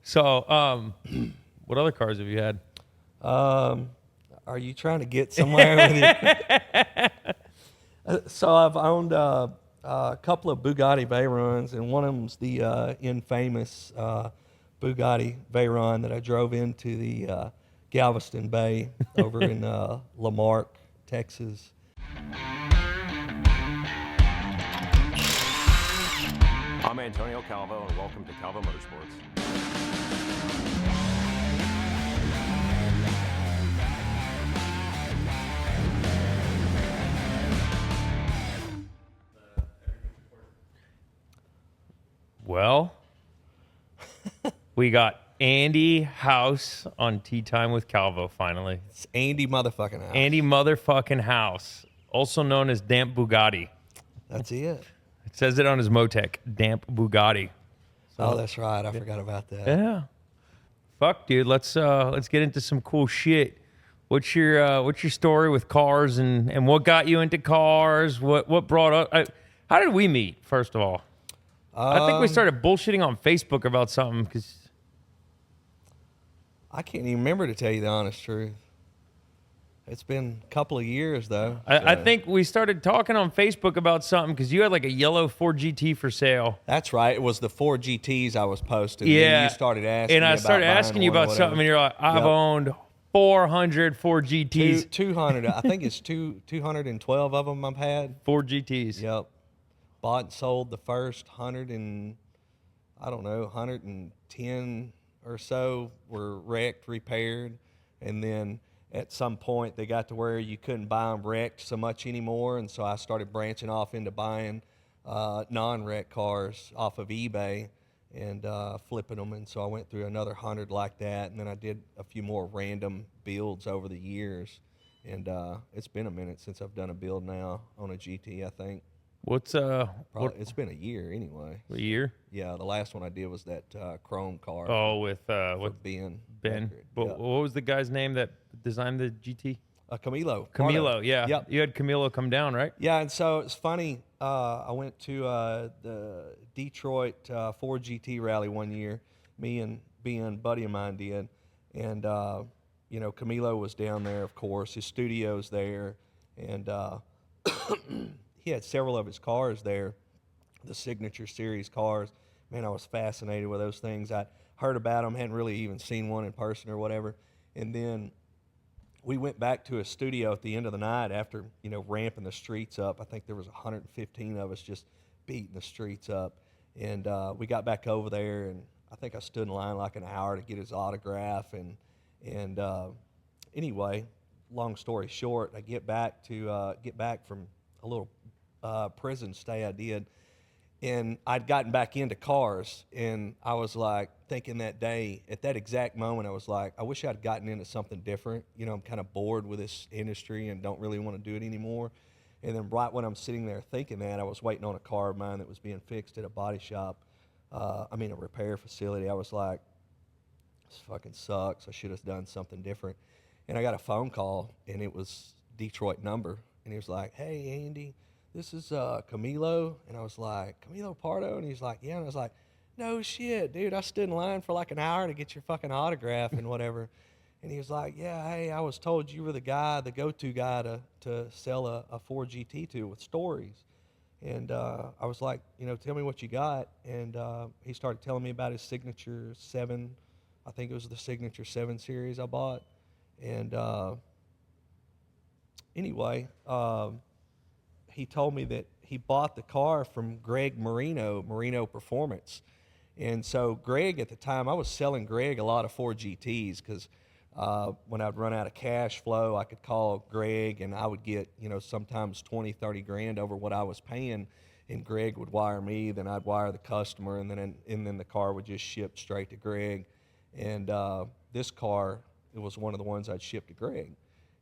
So, what other cars have you had? Are you trying to get somewhere with it? So I've owned a couple of Bugatti Veyrons, and one of them's the infamous Bugatti Veyron that I drove into the Galveston Bay over in Lamarck, Texas. I'm Antonio Calvo, and welcome to Calvo Motorsports. Well, we got Andy House on Tea Time with Calvo finally. It's Andy motherfucking House. Andy motherfucking House, also known as Damp Bugatti. That's it. It says it on his Motec, Damp Bugatti. Oh, that's right. I forgot about that. Yeah. Fuck, dude. Let's get into some cool shit. What's your story with cars and what got you into cars? What brought up? How did we meet? First of all, I think we started bullshitting on Facebook about something because I can't even remember, to tell you the honest truth. It's been a couple of years, though. I think we started talking on Facebook about something because you had like a yellow Ford GT for sale. That's right. It was the 4 GTs I was posting. Yeah. And you started asking and me I about started buying asking you one or about something, whatever. and you're like, I've Yep. owned 400 Ford GTs. 200. I think it's 212 of them I've had. Ford GTs. Yep. Bought and sold the first 110 or so were wrecked, repaired, and then at some point they got to where you couldn't buy them wrecked so much anymore, and so I started branching off into buying non-wrecked cars off of eBay and flipping them, and so I went through another 100 like that, and then I did a few more random builds over the years, and it's been a minute since I've done a build now on a GT, I think. What's Probably, it's been a year anyway. what year? Yeah, the last one I did was that chrome car. Oh, with for Ben. Ben. Beckert. What, Yep. what was the guy's name that designed the GT? Camilo. Camilo, Pardo. yeah. Yep. You had Camilo come down, right? Yeah, and so it's funny. I went to the Detroit Ford GT rally one year. Me and Ben, a buddy of mine, did, and Camilo was down there. Of course, his studio's there, and he had several of his cars there, the Signature Series cars. Man, I was fascinated with those things. I heard about them, hadn't really even seen one in person or whatever. And then we went back to a studio at the end of the night after, ramping the streets up. I think there was 115 of us just beating the streets up. And we got back over there, and I think I stood in line like an hour to get his autograph. And anyway, long story short, I get back from a little prison stay I did, and I'd gotten back into cars, and I was like thinking that day, at that exact moment, I was like, I wish I'd gotten into something different. I'm kind of bored with this industry and don't really want to do it anymore. And then right when I'm sitting there thinking that, I was waiting on a car of mine that was being fixed at a body shop, a repair facility. I was like, this fucking sucks. I should have done something different. And I got a phone call, and it was Detroit number, and he was like, hey, Andy, this is Camilo. And I was like, Camilo Pardo? And he's like, yeah. And I was like, no shit, dude. I stood in line for like an hour to get your fucking autograph and whatever. And he was like, yeah, hey, I was told you were the go-to guy to sell a Ford GT to with stories. And I was like, tell me what you got. And he started telling me about his Signature 7. I think it was the Signature 7 series I bought. And anyway, he told me that he bought the car from Greg Marino Performance. And so Greg, at the time, I was selling Greg a lot of Ford GTs because when I'd run out of cash flow, I could call Greg and I would get, sometimes 20, 30 grand over what I was paying, and Greg would wire me, then I'd wire the customer, and then the car would just ship straight to Greg. And this car, it was one of the ones I'd shipped to Greg.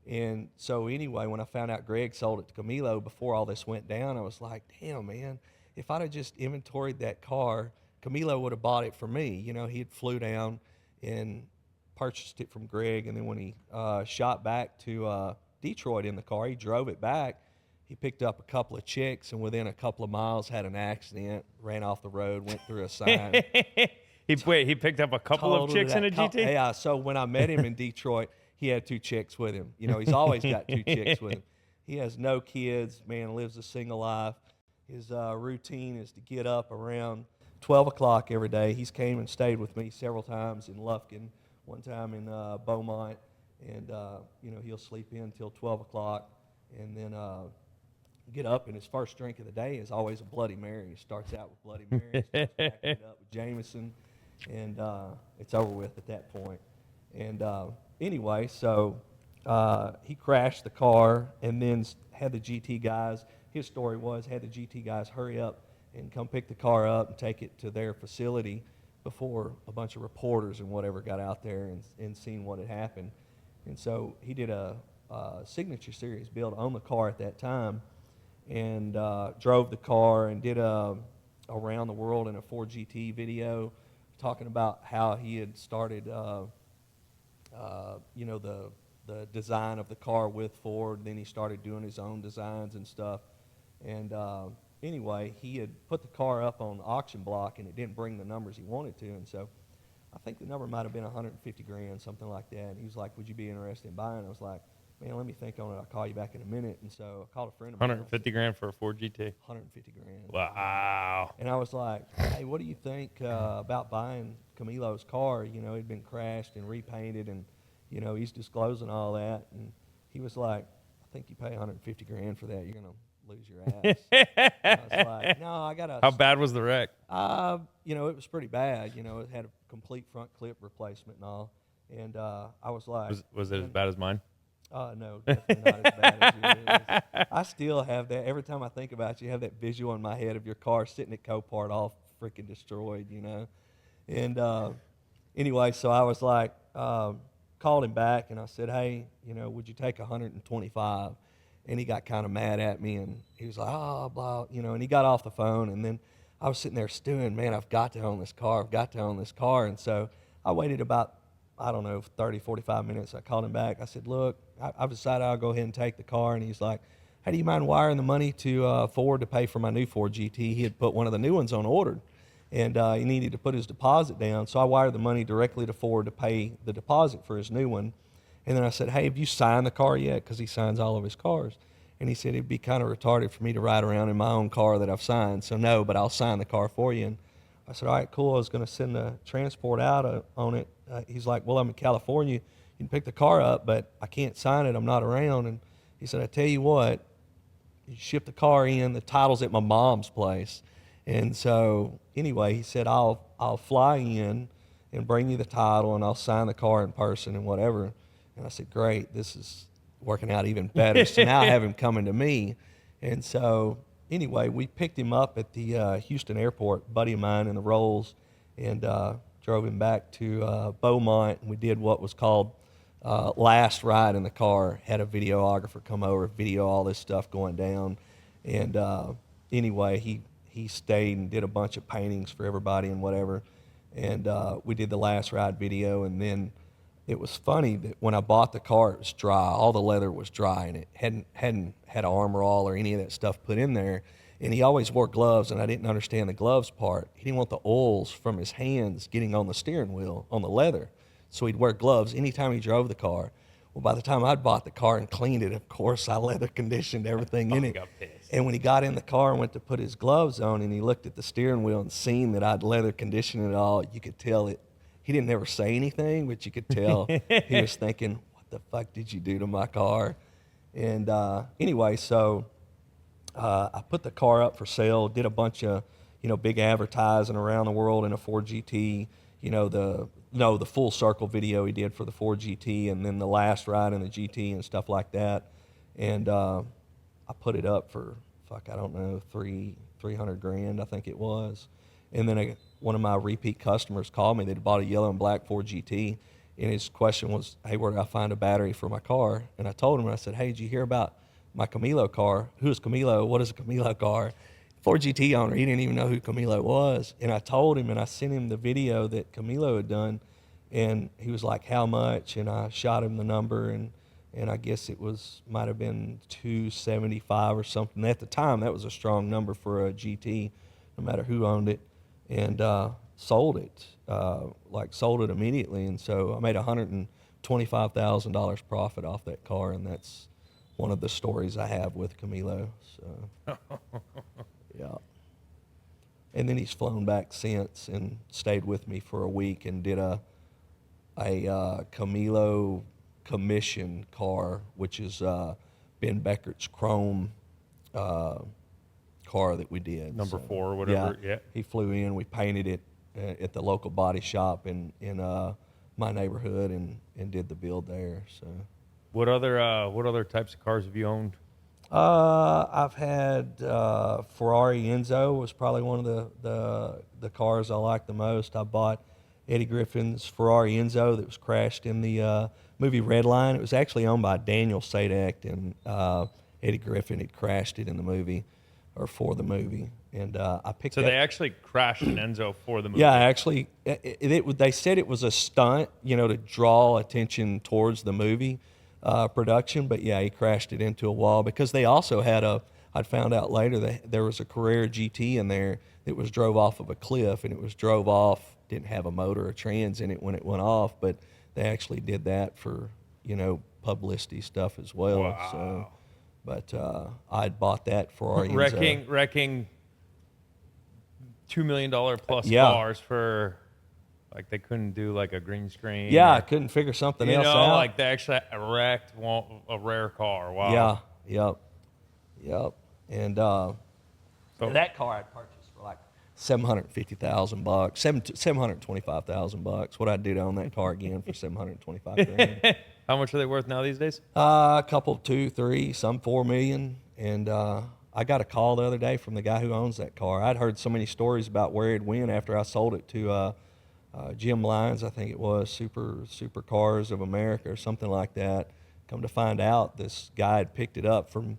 And so anyway, when I found out Greg sold it to Camilo before all this went down, I was like, damn, man, if I'd have just inventoried that car, Camilo would have bought it for me. He had flew down and purchased it from Greg, and then when he shot back to Detroit in the car, he drove it back. He picked up a couple of chicks, and within a couple of miles had an accident, ran off the road, went through a sign. He picked up a couple of Totally chicks in a that. GT. Yeah. So when I met him in Detroit, he had 2 chicks with him. You know, he's always got 2 chicks with him. He has no kids. Man, lives a single life. His routine is to get up around 12 o'clock every day. He's came and stayed with me several times in Lufkin, one time in Beaumont, and you know, he'll sleep in until 12 o'clock, and then get up, and his first drink of the day is always a Bloody Mary. He starts out with Bloody Mary, starts backing it up with Jameson, and it's over with at that point. And anyway, so he crashed the car and then had the GT guys, his story was, had the GT guys hurry up and come pick the car up and take it to their facility before a bunch of reporters and whatever got out there and seen what had happened. And so he did a Signature Series build on the car at that time, and drove the car and did a around the world in a Ford GT video talking about how he had started you know, the design of the car with Ford. Then he started doing his own designs and stuff. And anyway, he had put the car up on auction block, and it didn't bring the numbers he wanted to. And so I think the number might have been 150 grand, something like that. And he was like, "Would you be interested in buying?" I was like, "Man, let me think on it. I'll call you back in a minute." And so I called a friend of mine. 150 grand for a Ford GT. 150 grand. Wow. And I was like, "Hey, what do you think about buying Camilo's car? You know, it'd been crashed and repainted, and you know, he's disclosing all that." And he was like, "I think you pay 150 grand for that, you're gonna lose your ass." And I was like, "No, I gotta." How bad was the wreck? You know, it was pretty bad. You know, it had a complete front clip replacement and all. And I was like, Was it as bad as mine? No, definitely not as bad as yours. I still have that. Every time I think about you, have that visual in my head of your car sitting at Copart all freaking destroyed, you know. And anyway, so I was like, called him back, and I said, "Hey, you know, would you take 125? And he got kind of mad at me, and he was like, "Oh, blah," you know, and he got off the phone. And then I was sitting there stewing, man, I've got to own this car. I've got to own this car. And so I waited about, I don't know, 30, 45 minutes. I called him back. I said, "Look, I've decided I'll go ahead and take the car." And he's like, "Hey, do you mind wiring the money to Ford to pay for my new Ford GT?" He had put one of the new ones on order, and he needed to put his deposit down. So I wired the money directly to Ford to pay the deposit for his new one. And then I said, "Hey, have you signed the car yet?" Because he signs all of his cars. And he said, "It'd be kind of retarded for me to ride around in my own car that I've signed. So no, but I'll sign the car for you." And I said, "All right, cool. I was going to send the transport out on it." He's like, "Well, I'm in California. You can pick the car up, but I can't sign it. I'm not around." And he said, "I tell you what, you ship the car in. The title's at my mom's place." And so anyway, he said, I'll fly in and bring you the title, and I'll sign the car in person and whatever." And I said, "Great, this is working out even better." So now I have him coming to me. And so anyway, we picked him up at the Houston airport, a buddy of mine in the Rolls, and drove him back to Beaumont. And we did what was called last ride in the car. Had a videographer come over, video all this stuff going down. And anyway, he stayed and did a bunch of paintings for everybody and whatever. And we did the last ride video. And then it was funny that when I bought the car, it was dry. All the leather was dry, and it hadn't had Armor All or any of that stuff put in there. And he always wore gloves, and I didn't understand the gloves part. He didn't want the oils from his hands getting on the steering wheel, on the leather. So he'd wear gloves anytime he drove the car. Well, by the time I'd bought the car and cleaned it, of course, I leather conditioned everything in it. Got pissed. And when he got in the car and went to put his gloves on, and he looked at the steering wheel and seen that I'd leather conditioned it all, you could tell it. He didn't ever say anything, but you could tell he was thinking, "What the fuck did you do to my car?" And anyway, so I put the car up for sale, did a bunch of, you know, big advertising around the world in a Ford GT, you know, the full circle video he did for the Ford GT, and then the last ride in the GT and stuff like that. And I put it up for, I don't know, 300 grand, I think it was. And then one of my repeat customers called me. They'd bought a yellow and black Ford GT, and his question was, "Hey, where do I find a battery for my car?" And I told him, I said, "Hey, did you hear about my Camilo car?" "Who is Camilo? What is a Camilo car?" Ford GT owner, he didn't even know who Camilo was. And I told him, and I sent him the video that Camilo had done, and he was like, "How much?" And I shot him the number, and I guess it might have been 275 or something. At the time, that was a strong number for a GT, no matter who owned it. And sold it, sold it immediately. And so I made $125,000 profit off that car, and that's one of the stories I have with Camilo. So, yeah. And then he's flown back since and stayed with me for a week and did a Camilo commission car, which is Ben Beckert's chrome car that we did. Number 4 or whatever. Yeah. He flew in. We painted it at the local body shop in my neighborhood and did the build there. So, what other types of cars have you owned? I've had Ferrari Enzo was probably one of the cars I liked the most. I bought Eddie Griffin's Ferrari Enzo that was crashed in the movie Redline. It was actually owned by Daniel Sadek, and Eddie Griffin had crashed it in the movie, or for the movie. And I picked. So they actually crashed an Enzo for the movie. Yeah, actually, they said it was a stunt, to draw attention towards the movie production. But yeah, he crashed it into a wall because they also had I'd found out later that there was a Carrera GT in there that was drove off of a cliff, and it was drove off. Didn't have a motor or trans in it when it went off, but they actually did that for publicity stuff as well. Wow. So, but I'd bought that Ferrari wrecking $2 million plus Yeah. cars for they couldn't do a green screen. Yeah, or, I couldn't figure something else out. they actually wrecked a rare car. Wow. Yeah, yep. And that car I purchased for $750,000, $725,000. What I'd do to own that car again for $725,000. How much are they worth now these days? A couple, 2, 3, some $4 million. And I got a call the other day from the guy who owns that car. I'd heard so many stories about where it went after I sold it to Jim Lyons, I think it was, Super Cars of America or something like that. Come to find out, this guy had picked it up from,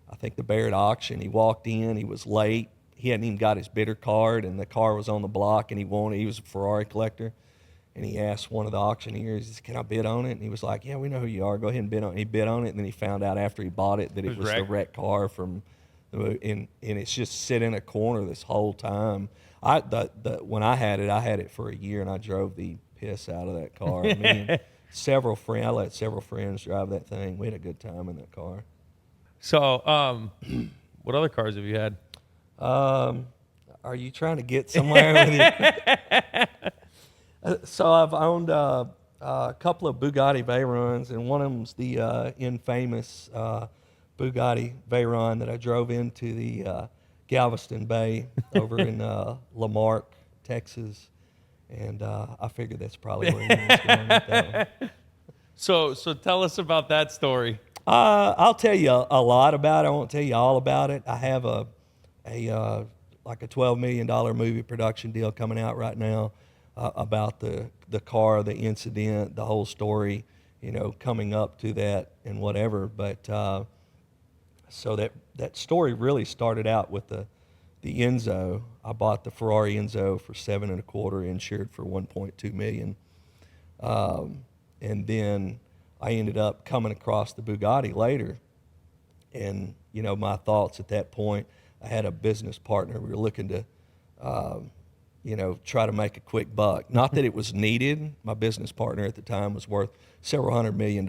I think, the Barrett auction. He walked in, he was late. He hadn't even got his bidder card, and the car was on the block, and he was a Ferrari collector. And he asked one of the auctioneers, he said, "Can I bid on it?" And he was like, "Yeah, we know who you are. Go ahead and bid on it." He bid on it, and then he found out after he bought it that it was the wrecked car from and it's just sit in a corner this whole time. When I had it for a year, and I drove the piss out of that car. I mean, I let several friends drive that thing. We had a good time in that car. So, what other cars have you had? Are you trying to get somewhere with it? So I've owned a couple of Bugatti Veyrons, and one of them's the infamous Bugatti Veyron that I drove into the Galveston Bay over in Lamarck, Texas, and I figured that's probably where he was going with that one. So tell us about that story. I'll tell you a lot about it. I won't tell you all about it. I have a $12 million movie production deal coming out right now about the car, the incident, the whole story, coming up to that and whatever. But so that story really started out with the Enzo. I bought the Ferrari Enzo for $7.25, insured for $1.2 million, and then I ended up coming across the Bugatti later, and my thoughts at that point. I had a business partner. We were looking to, try to make a quick buck. Not that it was needed. My business partner at the time was worth several $100 million,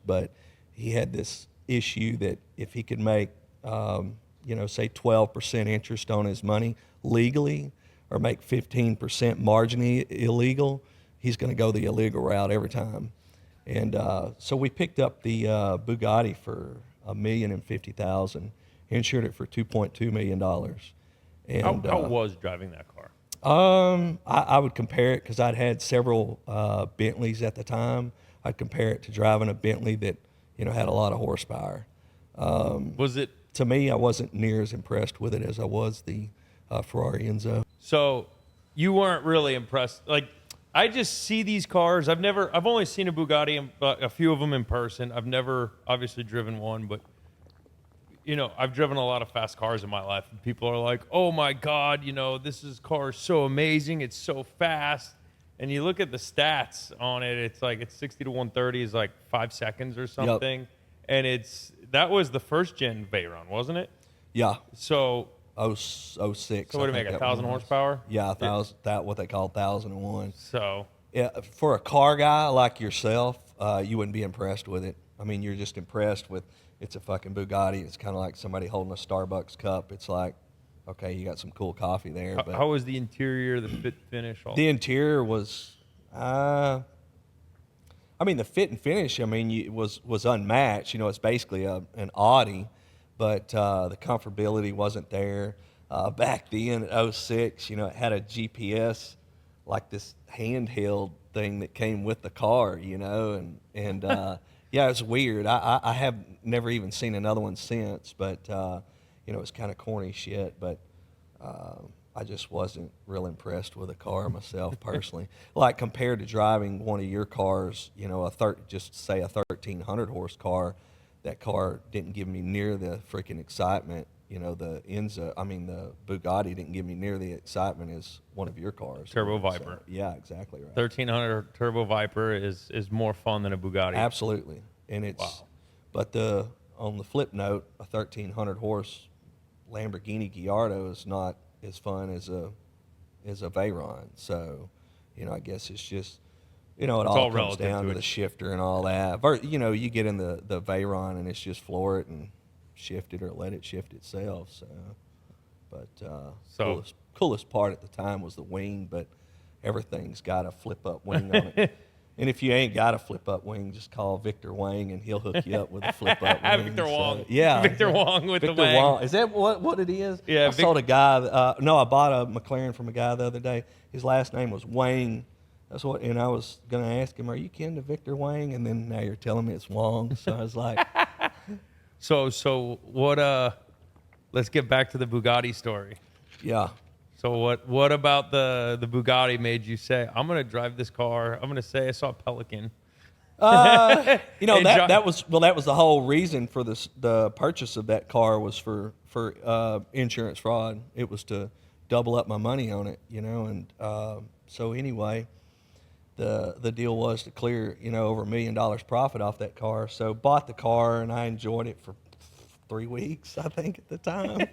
but he had this issue that if he could make, say 12% interest on his money legally, or make 15% margin illegal, he's going to go the illegal route every time. And so we picked up the Bugatti for $1,050,000. Insured it for $2.2 million. And how was driving that car? I would compare it, because I'd had several Bentleys at the time. I'd compare it to driving a Bentley that had a lot of horsepower. Was it? To me, I wasn't near as impressed with it as I was the Ferrari Enzo. So you weren't really impressed. I just see these cars. I've only seen a Bugatti, a few of them in person. I've never obviously driven one, but I've driven a lot of fast cars in my life, and people are like, "Oh my God, this car is so amazing. It's so fast." And you look at the stats on it, it's 60 to 130 is 5 seconds or something. Yep. And that was the first gen Veyron, wasn't it? Yeah. So 06. So what do you make, 1,000 horsepower? Yeah, 1,000. That what they call 1,001. So Yeah, for a car guy like yourself, you wouldn't be impressed with it. I mean, you're just impressed with it's a fucking Bugatti. It's kind of like somebody holding a Starbucks cup. It's like, okay, you got some cool coffee there. But how was the interior, the fit finish? the interior was, I mean, the fit and finish, I mean, was unmatched. You know, it's basically an Audi, but the comfortability wasn't there. Back then at 06, you know, it had a GPS, like this handheld thing that came with the car, you know, and yeah, it's weird. I have never even seen another one since, but you know, it's kind of corny shit, but I just wasn't real impressed with the car myself personally. Like compared to driving one of your cars, you know, just say a 1,300 horse car, that car didn't give me near the freaking excitement. You know, the Bugatti didn't give me near the excitement as one of your cars. Turbo Viper. So, yeah, exactly right. 1,300 Turbo Viper is more fun than a Bugatti. Absolutely, and it's. Wow. But on the flip note, a 1,300 horse Lamborghini Gallardo is not as fun as a Veyron. So, you know, I guess it's just, you know, it all comes down to the shifter and all that. You know, you get in the Veyron and it's just floor it and shift it or let it shift itself. So, but coolest part at the time was the wing, but everything's got a flip up wing on it. And if you ain't got a flip up wing, just call Victor Wang and he'll hook you up with a flip up wing. Victor Wang. Yeah. Victor Wang with Victor the wang. Wang. Is that what it is? Yeah. I sold a guy. No, I bought a McLaren from a guy the other day. His last name was Wang. And I was going to ask him, are you kin to Victor Wang? And then now you're telling me it's Wang. So I was like. So what, let's get back to the Bugatti story. Yeah. So what about the Bugatti made you say, I'm going to drive this car? I'm going to say I saw a Pelican. You know, that was the whole reason for the purchase of that car was for insurance fraud. It was to double up my money on it, you know, and so anyway, the deal was to clear, you know, over $1 million profit off that car. So bought the car and I enjoyed it for 3 weeks, I think, at the time.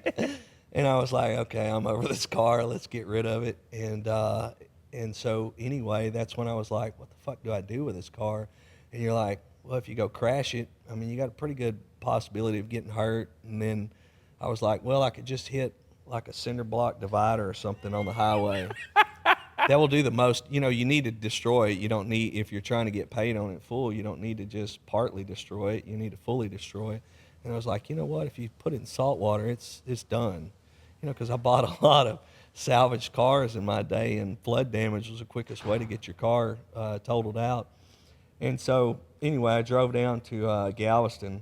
And I was like, okay, I'm over this car. Let's get rid of it. And so anyway, that's when I was like, what the fuck do I do with this car? And you're like, well, if you go crash it, I mean, you got a pretty good possibility of getting hurt. And then I was like, well, I could just hit like a cinder block divider or something on the highway. That will do the most. You know, you need to destroy it. You don't need, if you're trying to get paid on it full, you don't need to just partly destroy it. You need to fully destroy it. And I was like, you know what? If you put it in salt water, it's done. You know, because I bought a lot of salvaged cars in my day, and flood damage was the quickest way to get your car totaled out. And so, anyway, I drove down to Galveston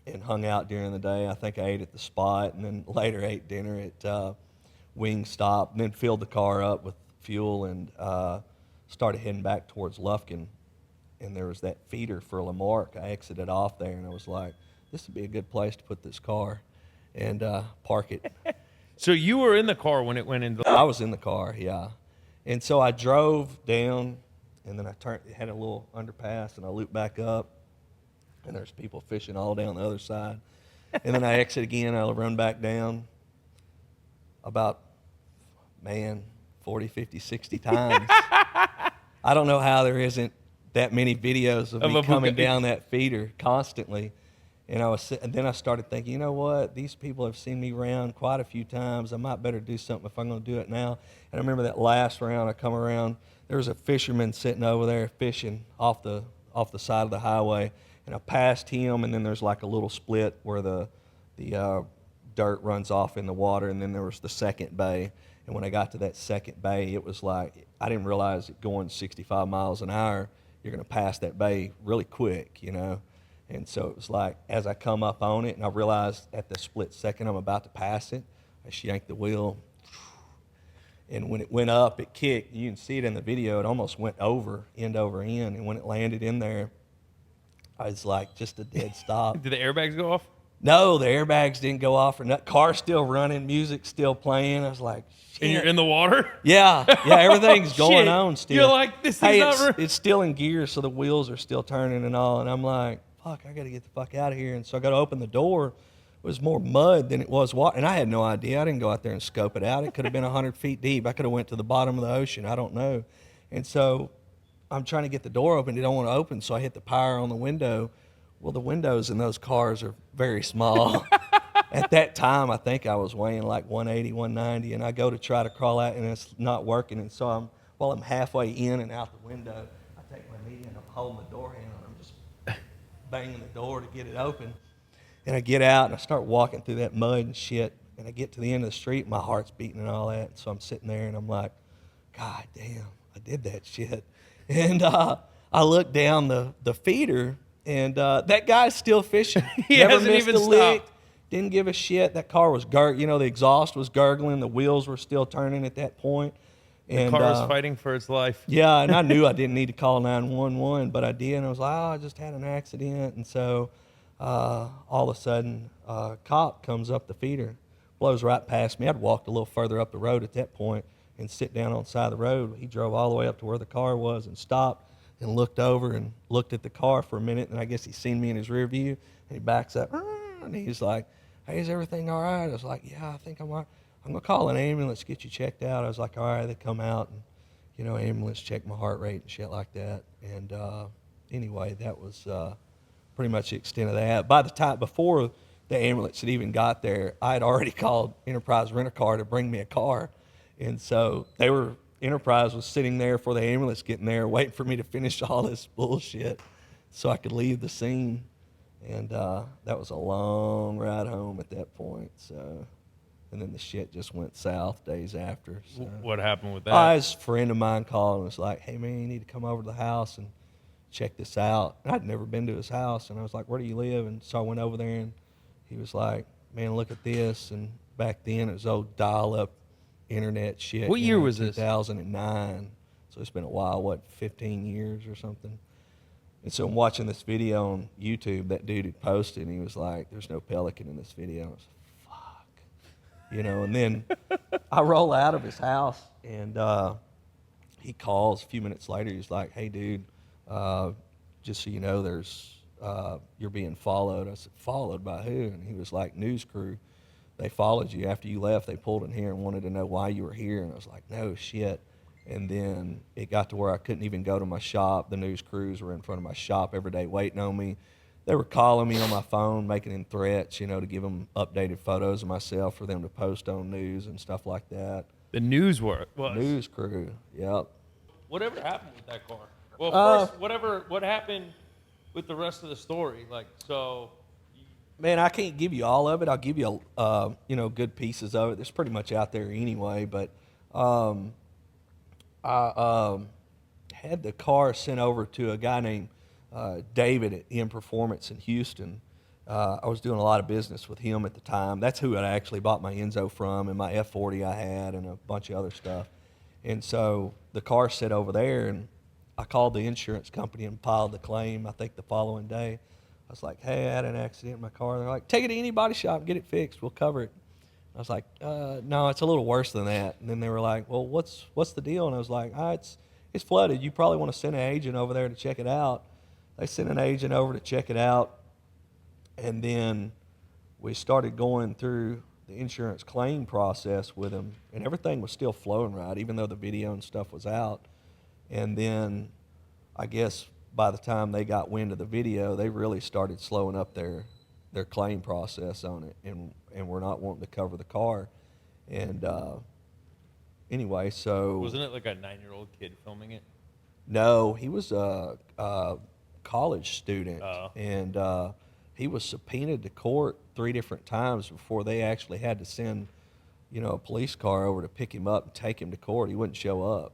and hung out during the day. I think I ate at the Spot, and then later ate dinner at Wingstop, and then filled the car up with fuel and started heading back towards Lufkin. And there was that feeder for Lamarck. I exited off there, and I was like, this would be a good place to put this car and park it. So you were in the car when it went into... I was in the car, yeah. And so I drove down, and then it had a little underpass, and I looped back up, and there's people fishing all down the other side. And then I exit again, I'll run back down about, 40, 50, 60 times. I don't know how there isn't that many videos of me coming down that feeder constantly. And then I started thinking, you know what? These people have seen me round quite a few times. I might better do something if I'm going to do it now. And I remember that last round, I come around, there was a fisherman sitting over there fishing off the side of the highway. And I passed him, and then there's like a little split where the dirt runs off in the water, and then there was the second bay. And when I got to that second bay, it was like, I didn't realize that going 65 miles an hour, you're going to pass that bay really quick, you know. And so it was like, as I come up on it, and I realized at the split second I'm about to pass it, I yanked the wheel. And when it went up, it kicked. You can see it in the video. It almost went end over end. And when it landed in there, I was like, just a dead stop. Did the airbags go off? No, the airbags didn't go off. Or car's still running, music still playing. I was like, shit. And you're in the water? Yeah, everything's going on still. You're like, this is not... It's still in gear, so the wheels are still turning and all. And I'm like, fuck, I got to get the fuck out of here. And so I got to open the door. was more mud than it was water. And I had no idea. I didn't go out there and scope it out. It could have been 100 feet deep. I could have went to the bottom of the ocean. I don't know. And so I'm trying to get the door open. It don't want to open, so I hit the power on the window. Well, the windows in those cars are very small. At that time, I think I was weighing like 180, 190, and I go to try to crawl out, and it's not working. And so while I'm halfway in and out the window, I take my knee and I'm holding the door handle, and I'm just banging the door to get it open. And I get out, and I start walking through that mud and shit, and I get to the end of the street, and my heart's beating and all that. And so I'm sitting there, and I'm like, God damn, I did that shit. And I look down the feeder, and that guy's still fishing. He Never hasn't missed even a lick. stopped. Didn't give a shit. That car was the exhaust was gurgling. The wheels were still turning at that point. The car was fighting for its life. Yeah, and I knew I didn't need to call 911, but I did. And I was like, oh, I just had an accident. And so all of a sudden, a cop comes up the feeder, blows right past me. I'd walked a little further up the road at that point and sit down on the side of the road. He drove all the way up to where the car was and stopped and looked over and looked at the car for a minute. And I guess he seen me in his rear view, and he backs up. And he's like, hey, is everything all right? I was like, yeah, I think I'm all right. I'm going to call an ambulance, get you checked out. I was like, all right. They come out and, ambulance check my heart rate and shit like that. And anyway, that was pretty much the extent of that. By the time, before the ambulance had even got there, I had already called Enterprise Rent-A-Car to bring me a car. And so Enterprise was sitting there for the ambulance getting there, waiting for me to finish all this bullshit so I could leave the scene. And that was a long ride home at that point. So, and then the shit just went south days after. So. What happened with that? His friend of mine called and was like, hey, man, you need to come over to the house and check this out. And I'd never been to his house. And I was like, where do you live? And so I went over there, and he was like, man, look at this. And back then, it was old dial-up internet shit. What year was this? 2009. So it's been a while, 15 years or something. And so I'm watching this video on YouTube that dude had posted, and he was like, there's no pelican in this video. And I was like, fuck. And then I roll out of his house, and he calls a few minutes later. He's like, hey, dude, just so you know, you're being followed. I said, followed by who? And he was like, news crew. They followed you. After you left, they pulled in here and wanted to know why you were here. And I was like, no shit. And then it got to where I couldn't even go to my shop. The news crews were in front of my shop every day waiting on me. They were calling me on my phone, making them threats, to give them updated photos of myself for them to post on news and stuff like that. The news was. News crew, yep. Whatever happened with that car? Well, first, what happened with the rest of the story? Man, I can't give you all of it. I'll give you, good pieces of it. There's pretty much out there anyway, but I had the car sent over to a guy named David at M Performance in Houston. I was doing a lot of business with him at the time. That's who I actually bought my Enzo from, and my F40 I had, and a bunch of other stuff. And so the car sat over there, and I called the insurance company and filed the claim, I think the following day. I was like, hey, I had an accident in my car. They're like, take it to any body shop and get it fixed. We'll cover it. I was like, no, it's a little worse than that. And then they were like, well, what's the deal? And I was like, it's flooded. You probably want to send an agent over there to check it out. They sent an agent over to check it out. And then we started going through the insurance claim process with them. And everything was still flowing right, even though the video and stuff was out. And then I guess by the time they got wind of the video, they really started slowing up their claim process on it, and we're not wanting to cover the car. And anyway, so... Wasn't it like a 9-year-old kid filming it? No, he was a college student, Oh. and he was subpoenaed to court 3 different times before they actually had to send, a police car over to pick him up and take him to court. He wouldn't show up.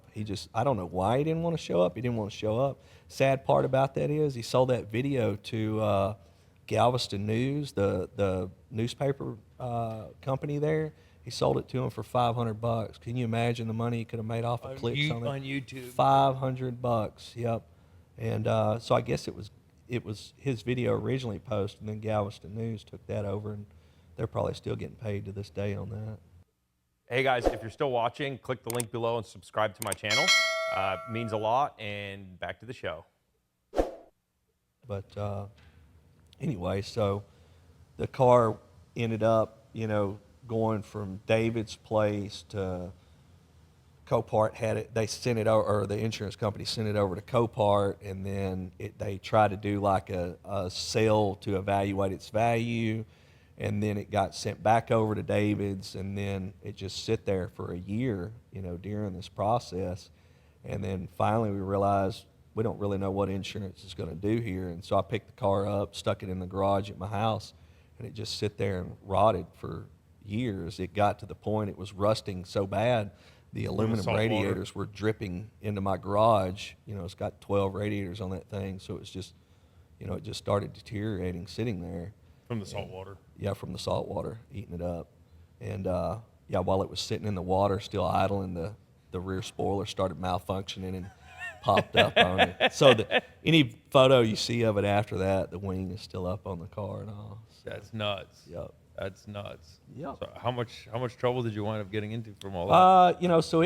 I don't know why he didn't want to show up. He didn't want to show up. Sad part about that is he sold that video to Galveston News, the newspaper company there. He sold it to him for $500. Can you imagine the money he could have made off of clicks on it? On YouTube. $500. Yep. And so I guess it was his video originally posted, and then Galveston News took that over, and they're probably still getting paid to this day on that. Hey guys, if you're still watching, click the link below and subscribe to my channel. Means a lot, and back to the show. But anyway, so the car ended up, going from David's place to Copart. Had it, they sent it over, or the insurance company sent it over to Copart, and then they tried to do like a sale to evaluate its value, and then it got sent back over to David's, and then it just sit there for a year, during this process. And then finally we realized we don't really know what insurance is going to do here. And so I picked the car up, stuck it in the garage at my house, and it just sit there and rotted for years. It got to the point it was rusting so bad, the aluminum radiators were dripping into my garage. It's got 12 radiators on that thing. So it's just, it just started deteriorating sitting there. From the salt water? Yeah, from the salt water, eating it up. And while it was sitting in the water, still idling, the rear spoiler started malfunctioning and popped up on it. So any photo you see of it after that, the wing is still up on the car and all. So, That's nuts. Yep. That's nuts. Yep. So how much trouble did you wind up getting into from all that? So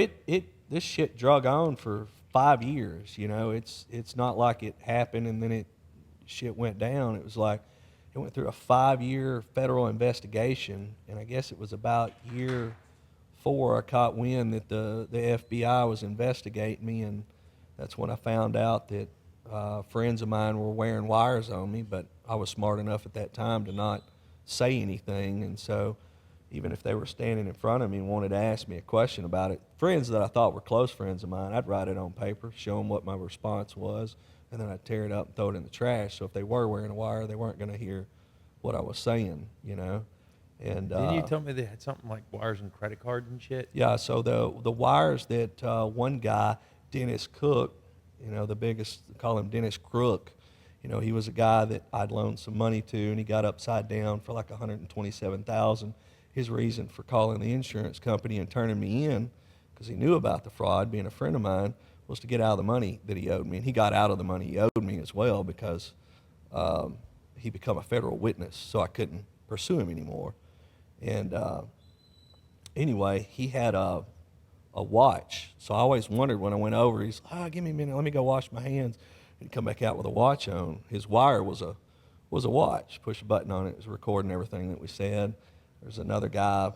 this shit drug on for 5 years. It's not like it happened and then shit went down. It was like it went through a 5-year federal investigation, and I guess it was about year 4 I caught wind that the FBI was investigating me, and that's when I found out that friends of mine were wearing wires on me, but I was smart enough at that time to not say anything. And so even if they were standing in front of me and wanted to ask me a question about it, friends that I thought were close friends of mine, I'd write it on paper, show them what my response was, and then I'd tear it up and throw it in the trash. So if they were wearing a wire, they weren't going to hear what I was saying, And Didn't you tell me they had something like wires and credit cards and shit? Yeah, so the wires that one guy, Dennis Cook, the biggest, call him Dennis Crook, he was a guy that I'd loaned some money to, and he got upside down for like $127,000. His reason for calling the insurance company and turning me in, because he knew about the fraud, being a friend of mine, was to get out of the money that he owed me. And he got out of the money he owed me as well, because he became a federal witness, so I couldn't pursue him anymore. And anyway, he had a watch. So I always wondered when I went over, he's like, give me a minute, let me go wash my hands. And he'd come back out with a watch on. His wire was a watch. Push a button on it, it was recording everything that we said. There's another guy,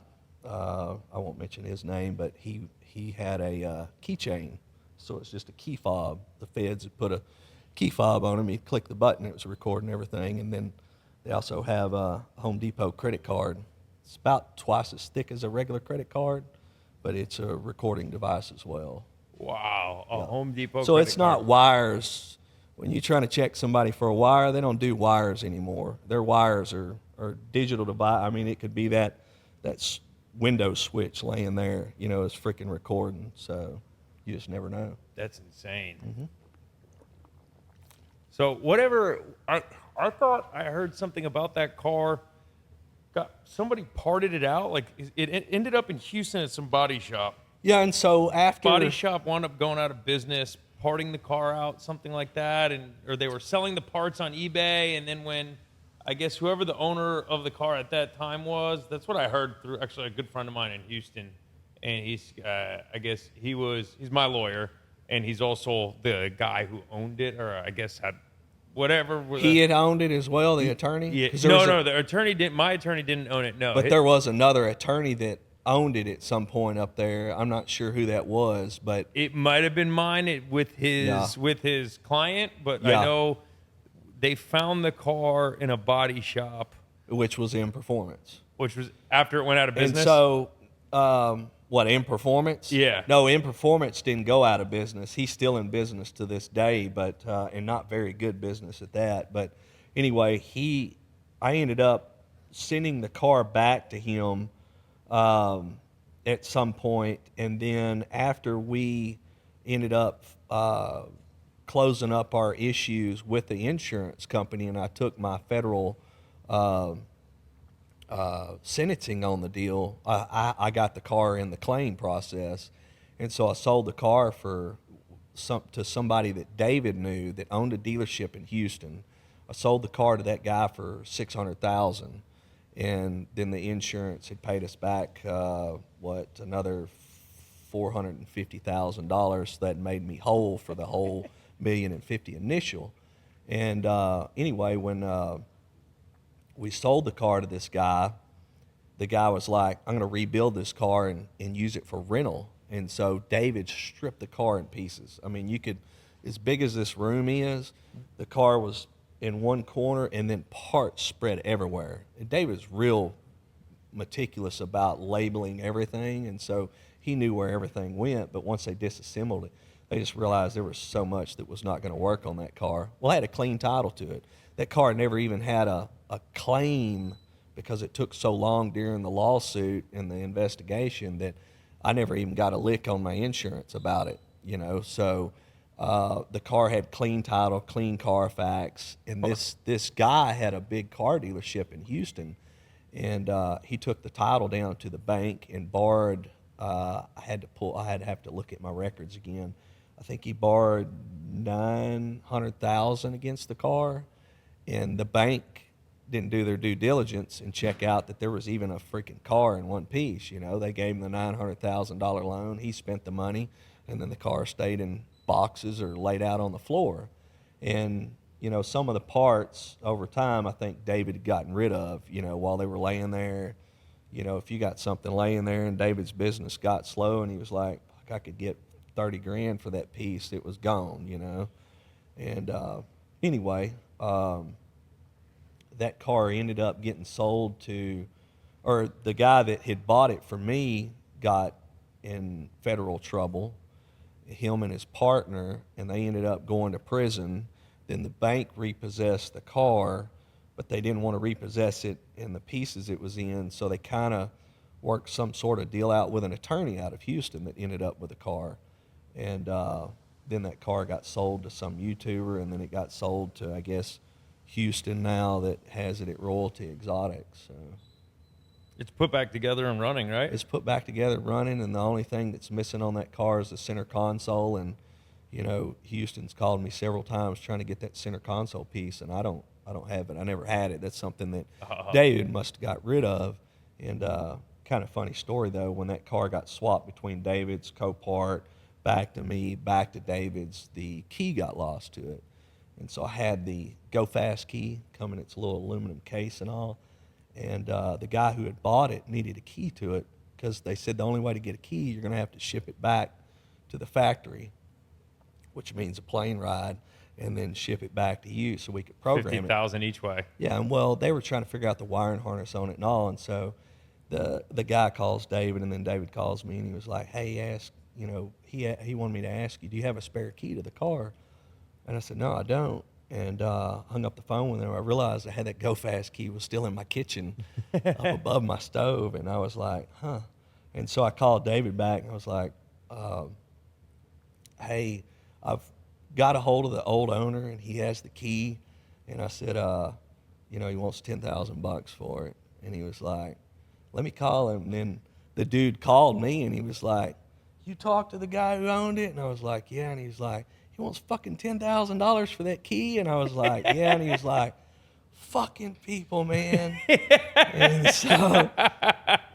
I won't mention his name, but he had a keychain. So it's just a key fob. The feds had put a key fob on him. He'd click the button, it was recording everything. And then they also have a Home Depot credit card. It's about twice as thick as a regular credit card, but it's a recording device as well. Wow, a Home Depot. So it's not wires. When you're trying to check somebody for a wire, they don't do wires anymore. Their wires are digital device. I mean, it could be that Windows switch laying there, is freaking recording. So you just never know. That's insane. Mm-hmm. So whatever, I thought I heard something about that car. Somebody parted it out. Like it ended up in Houston at some body shop. Yeah, and so after Body shop wound up going out of business, parting the car out, something like that, or they were selling the parts on eBay, and then when I guess whoever the owner of the car at that time was, that's what I heard through actually a good friend of mine in Houston, and he's he's my lawyer, and he's also the guy who owned it, or I guess had whatever. He had owned it as well, the attorney? Yeah. No, the attorney didn't. My attorney didn't own it. No, but there was another attorney that owned it at some point up there. I'm not sure who that was, but it might have been mine with his client. But I know they found the car in a body shop, which was in Performance. Which was after it went out of business. And so, what, in Performance? Yeah. No, in Performance didn't go out of business. He's still in business to this day, but and not very good business at that. But anyway, I ended up sending the car back to him at some point, and then after we ended up closing up our issues with the insurance company, and I took my federal sentencing on the deal, I got the car in the claim process, and so I sold the car to somebody that David knew that owned a dealership in Houston. I sold the car to that guy for $600,000, and then the insurance had paid us back another $450,000. That made me whole for the whole $1,050,000 initial. And anyway, when we sold the car to this guy, the guy was like, I'm going to rebuild this car and use it for rental. And so David stripped the car in pieces. I mean, you could, as big as this room is, the car was in one corner and then parts spread everywhere. And David's real meticulous about labeling everything, and so he knew where everything went. But once they disassembled it, they just realized there was so much that was not going to work on that car. Well, it had a clean title to it. That car never even had a claim because it took so long during the lawsuit and the investigation that I never even got a lick on my insurance about it, you know. So the car had clean title, clean Carfax, and this guy had a big car dealership in Houston, and he took the title down to the bank and borrowed. I had to have to look at my records again. I think he borrowed $900,000 against the car, and the bank didn't do their due diligence and check out that there was even a freaking car in one piece. You know, they gave him the $900,000 loan. He spent the money, and then the car stayed in boxes or laid out on the floor. And you know, some of the parts over time, I think David had gotten rid of. You know, while they were laying there. You know, if you got something laying there and David's business got slow, and he was like, "Fuck, I could get 30 grand for that piece," it was gone. You know, and anyway. That car ended up getting sold to, or the guy that had bought it for me got in federal trouble, him and his partner, and they ended up going to prison. Then the bank repossessed the car, but they didn't want to repossess it in the pieces it was in, so they kind of worked some sort of deal out with an attorney out of Houston that ended up with the car. And then that car got sold to some YouTuber, and then it got sold to, I guess, Houston now that has it at Royalty Exotics. So It's put back together and running, right? it's put back together running, and the only thing that's missing on that car is the center console. And you know, Houston's called me several times trying to get that center console piece, and I don't have it. I never had it. That's something that David must have got rid of. And kind of funny story though, when that car got swapped between David's Copart back to me, back to David's, the key got lost to it. And so I had the Go Fast key come in its little aluminum case and all. And the guy who had bought it needed a key to it because they said the only way to get a key, you're going to have to ship it back to the factory, which means a plane ride, and then ship it back to you so we could program it. 50,000 each way. Yeah, and well, they were trying to figure out the wiring harness on it and all. And so the guy calls David, and then David calls me, and he was like, "Hey, he wanted me to ask you, do you have a spare key to the car?" And I said, "No, I don't." And hung up the phone with him. I realized I had that Go Fast key was still in my kitchen up above my stove. And I was like, huh. And so I called David back, and I was like, "Hey, I've got a hold of the old owner, and he has the key." And I said, he wants $10,000 for it. And he was like, "Let me call him." And then the dude called me, and he was like, "You talked to the guy who owned it?" And I was like, "Yeah." And he was like, "He wants fucking $10,000 for that key." And I was like, "Yeah." And he was like, "Fucking people, man." And so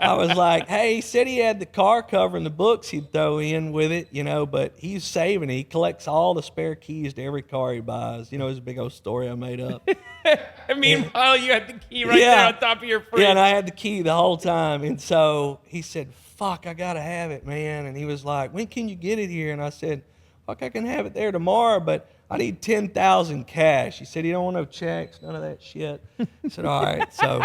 I was like, "Hey," he said he had the car cover and the books he'd throw in with it, but he's saving it. He collects all the spare keys to every car he buys. It's a big old story I made up. Meanwhile, you had the key right there on top of your fridge. Yeah, and I had the key the whole time. And so he said, "Fuck, I got to have it, man." And he was like, "When can you get it here?" And I said, "Fuck, I can have it there tomorrow, but I need $10,000 cash." He said, "You don't want no checks, none of that shit." I said, "All right." So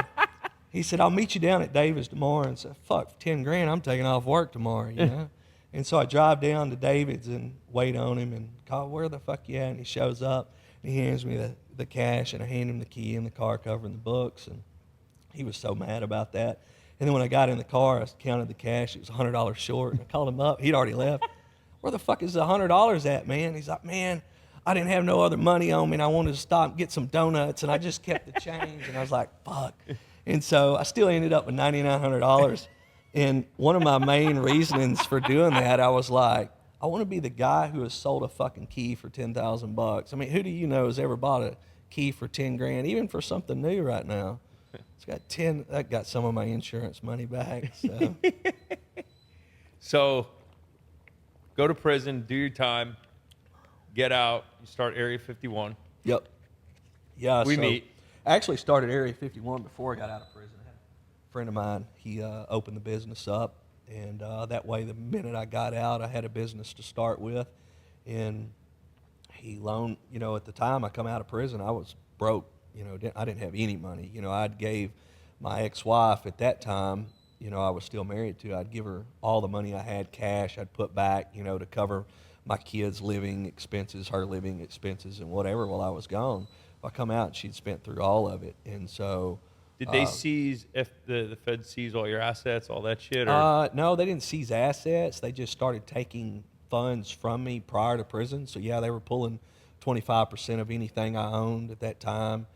he said, "I'll meet you down at David's tomorrow." And I said, "Fuck, 10 grand, I'm taking off work tomorrow, And so I drive down to David's and wait on him and call, "Where the fuck you at?" And he shows up and he hands me the cash, and I hand him the key and the car cover and the books. And he was so mad about that. And then when I got in the car, I counted the cash. It was $100 short. And I called him up. He'd already left. "Where the fuck is the $100 at, man?" He's like, "Man, I didn't have no other money on me, and I wanted to stop and get some donuts, and I just kept the change." And I was like, "Fuck." And so I still ended up with $9,900. And one of my main reasonings for doing that, I was like, I want to be the guy who has sold a fucking key for $10,000. I mean, who do you know has ever bought a key for 10 grand, even for something new right now? It's got 10. That got some of my insurance money back. So, So go to prison, do your time, get out, you start Area 51. yep. Yeah. We meet. I actually started Area 51 before I got out of prison. I had friend of mine, he opened the business up, and that way, the minute I got out, I had a business to start with, and he loaned. At the time I come out of prison, I was broke. I didn't have any money. I'd gave my ex-wife at that time. I was still married to. I'd give her all the money I had, cash. I'd put back, to cover my kids' living expenses, her living expenses, and whatever while I was gone. If I come out, she'd spent through all of it, and so. Did they seize, if the Fed seize all your assets, all that shit? Or? No, they didn't seize assets. They just started taking funds from me prior to prison. So, yeah, they were pulling 25% of anything I owned at that time,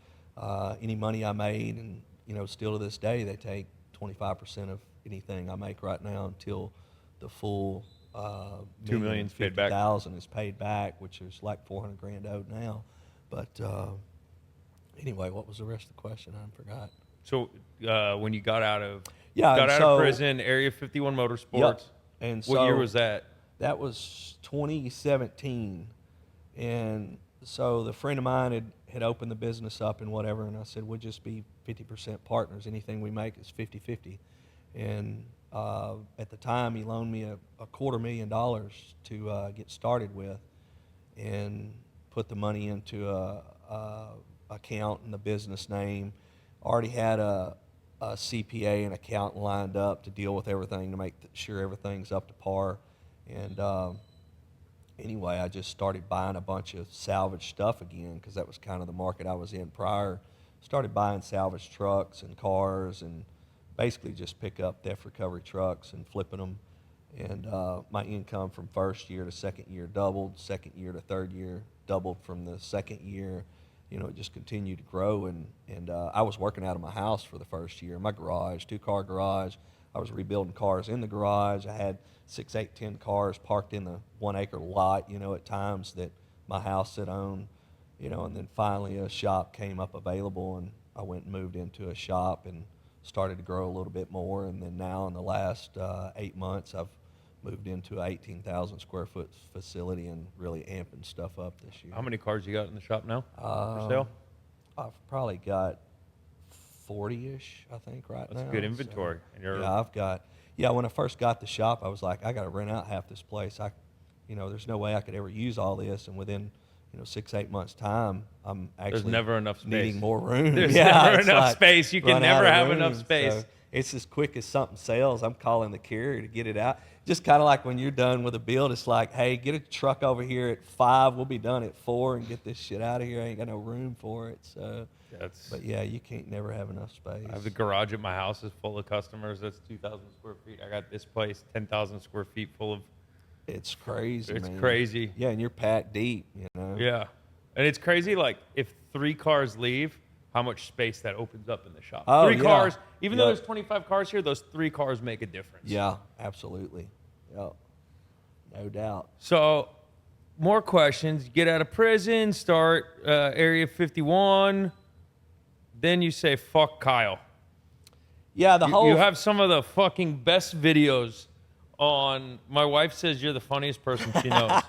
any money I made. And, still to this day, they take 25% of anything I make right now until the full $2 million paid back. $50,000 is paid back, which is like $400,000 owed now. But anyway, what was the rest of the question? I forgot. So when you got out of prison, Area 51 Motorsports. Yep. And what year was that? That was 2017. And so the friend of mine had opened the business up and whatever, and I said, we'll just be 50% partners. Anything we make is 50-50. And at the time, he loaned me a $250,000 to get started with, and put the money into a account in the business name. Already had a CPA and accountant lined up to deal with everything, to make sure everything's up to par. And anyway, I just started buying a bunch of salvage stuff again, because that was kind of the market I was in prior. Started buying salvage trucks and cars, and basically just pick up theft recovery trucks and flipping them. And my income from first year to second year doubled, second year to third year doubled from the second year. It just continued to grow, and I was working out of my house for the first year, my garage, 2-car garage. I was rebuilding cars in the garage. I had 6, 8, 10 cars parked in the 1-acre lot, at times that my house had owned, and then finally a shop came up available, and I went and moved into a shop and started to grow a little bit more. And then now in the last 8 months, I've moved into an 18,000 square foot facility and really amping stuff up this year. How many cars you got in the shop now for sale? I've probably got 40-ish, I think, right now. That's good inventory. So, yeah, when I first got the shop, I was like, I got to rent out half this place. There's no way I could ever use all this. And within, 6, 8 months' time, I'm actually There's never enough space. Needing more room. There's never enough like space. You can never have enough space. So it's as quick as something sells, I'm calling the carrier to get it out. Just kind of like when you're done with a build, it's like, hey, get a truck over here at 5. We'll be done at 4 and get this shit out of here. I ain't got no room for it. So, but yeah, you can't never have enough space. I have the garage at my house is full of customers. That's 2,000 square feet. I got this place 10,000 square feet full of. It's crazy. It's man. crazy. Yeah, and you're packed deep. Yeah, and it's crazy. Like if 3 cars leave, how much space that opens up in the shop. Oh, 3 yeah. cars, even though there's 25 cars here, those 3 cars make a difference. Yeah, absolutely. Yep. No doubt. So, more questions. You get out of prison, start Area 51. Then you say, fuck Kyle. Yeah, You have some of the fucking best videos on. My wife says you're the funniest person she knows.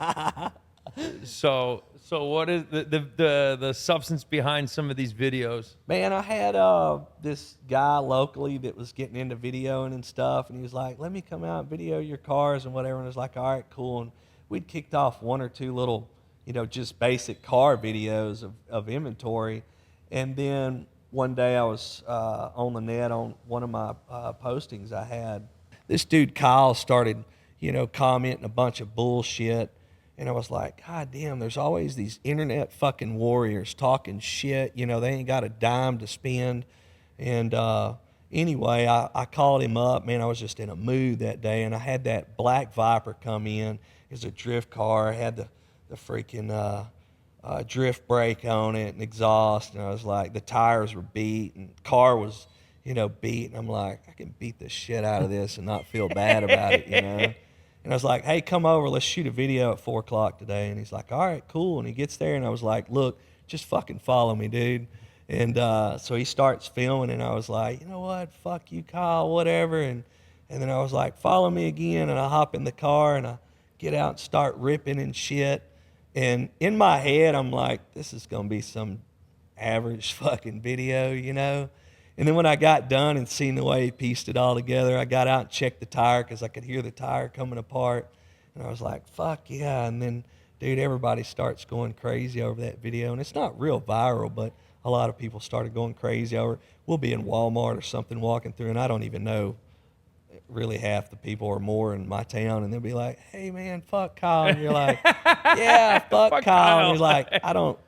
So what is the substance behind some of these videos? Man, I had this guy locally that was getting into videoing and stuff, and he was like, let me come out and video your cars and whatever. And I was like, all right, cool. And we'd kicked off 1 or 2 little, just basic car videos of inventory. And then one day I was on the net on one of my postings I had. This dude, Kyle, started, commenting a bunch of bullshit. And I was like, God damn, there's always these internet fucking warriors talking shit. They ain't got a dime to spend. And anyway, I called him up. Man, I was just in a mood that day. And I had that black Viper come in. It was a drift car. I had the freaking drift brake on it and exhaust. And I was like, the tires were beat and the car was, beat. And I'm like, I can beat the shit out of this and not feel bad about it, And I was like, hey, come over. Let's shoot a video at 4 o'clock today. And he's like, all right, cool. And he gets there, and I was like, look, just fucking follow me, dude. And so he starts filming, and I was like, you know what? Fuck you, Kyle, whatever. And then I was like, follow me again. And I hop in the car, and I get out and start ripping and shit. And in my head, I'm like, this is going to be some average fucking video, And then when I got done and seen the way he pieced it all together, I got out and checked the tire because I could hear the tire coming apart. And I was like, fuck yeah. And then, dude, everybody starts going crazy over that video. And it's not real viral, but a lot of people started going crazy over it. We'll be in Walmart or something walking through, and I don't even know really half the people or more in my town, and they'll be like, hey, man, fuck Kyle. And you're like, yeah, fuck Kyle. And you're like,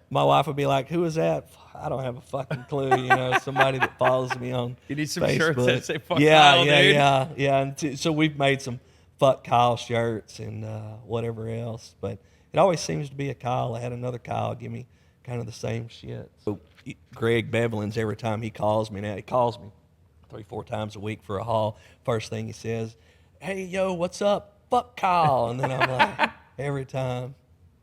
my wife would be like, who is that? I don't have a fucking clue. You know, somebody that follows me on You need some Facebook. shirts that say fuck Kyle, dude. Yeah. And so we've made some fuck Kyle shirts and whatever else. But it always seems to be a Kyle. I had another Kyle give me kind of the same shit. So Greg Bevelins, every time he calls me now, he calls me 3-4 times a week for a haul. First thing he says, hey, yo, what's up? Fuck Kyle. And then I'm like, every time.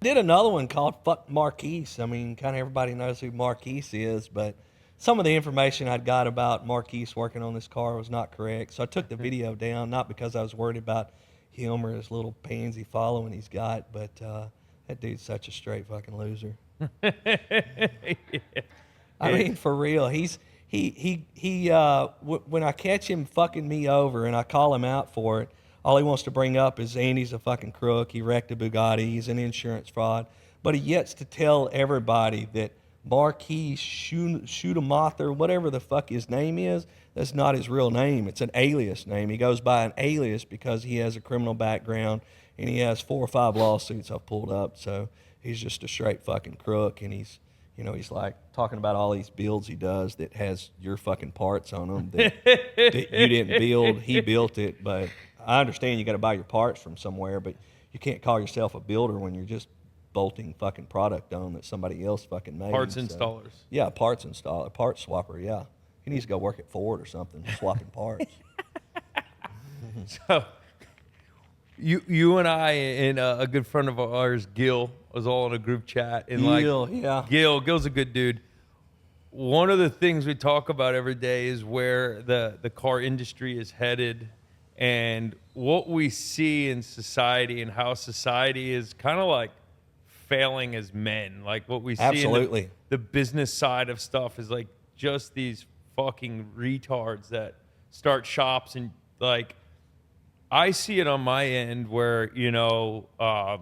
Did another one called Fuck Marquise. I mean, kind of everybody knows who Marquise is, but some of the information I'd got about Marquise working on this car was not correct. So I took the video down, not because I was worried about him or his little pansy following he's got, but that dude's such a straight fucking loser. I mean, for real. When I catch him fucking me over and I call him out for it, all he wants to bring up is Andy's a fucking crook. He wrecked a Bugatti. He's an insurance fraud. But he gets to tell everybody that Marquis Schumacher, whatever the fuck his name is, that's not his real name. It's an alias name. He goes by an alias because he has a criminal background and he has 4 or 5 lawsuits I've pulled up. So he's just a straight fucking crook, and he's like talking about all these builds he does that has your fucking parts on them that you didn't build. He built it, but I understand you got to buy your parts from somewhere, but you can't call yourself a builder when you're just bolting fucking product on that somebody else fucking made. Parts installers. Yeah, parts installer, parts swapper, yeah. He needs to go work at Ford or something, swapping parts. So you and I and a good friend of ours, Gil, was all in a group chat. And Gil's a good dude. One of the things we talk about every day is where the car industry is headed and what we see in society and how society is kind of like failing as men. Like what we see Absolutely. in the business side of stuff is like just these fucking retards that start shops, and like I see it on my end where, a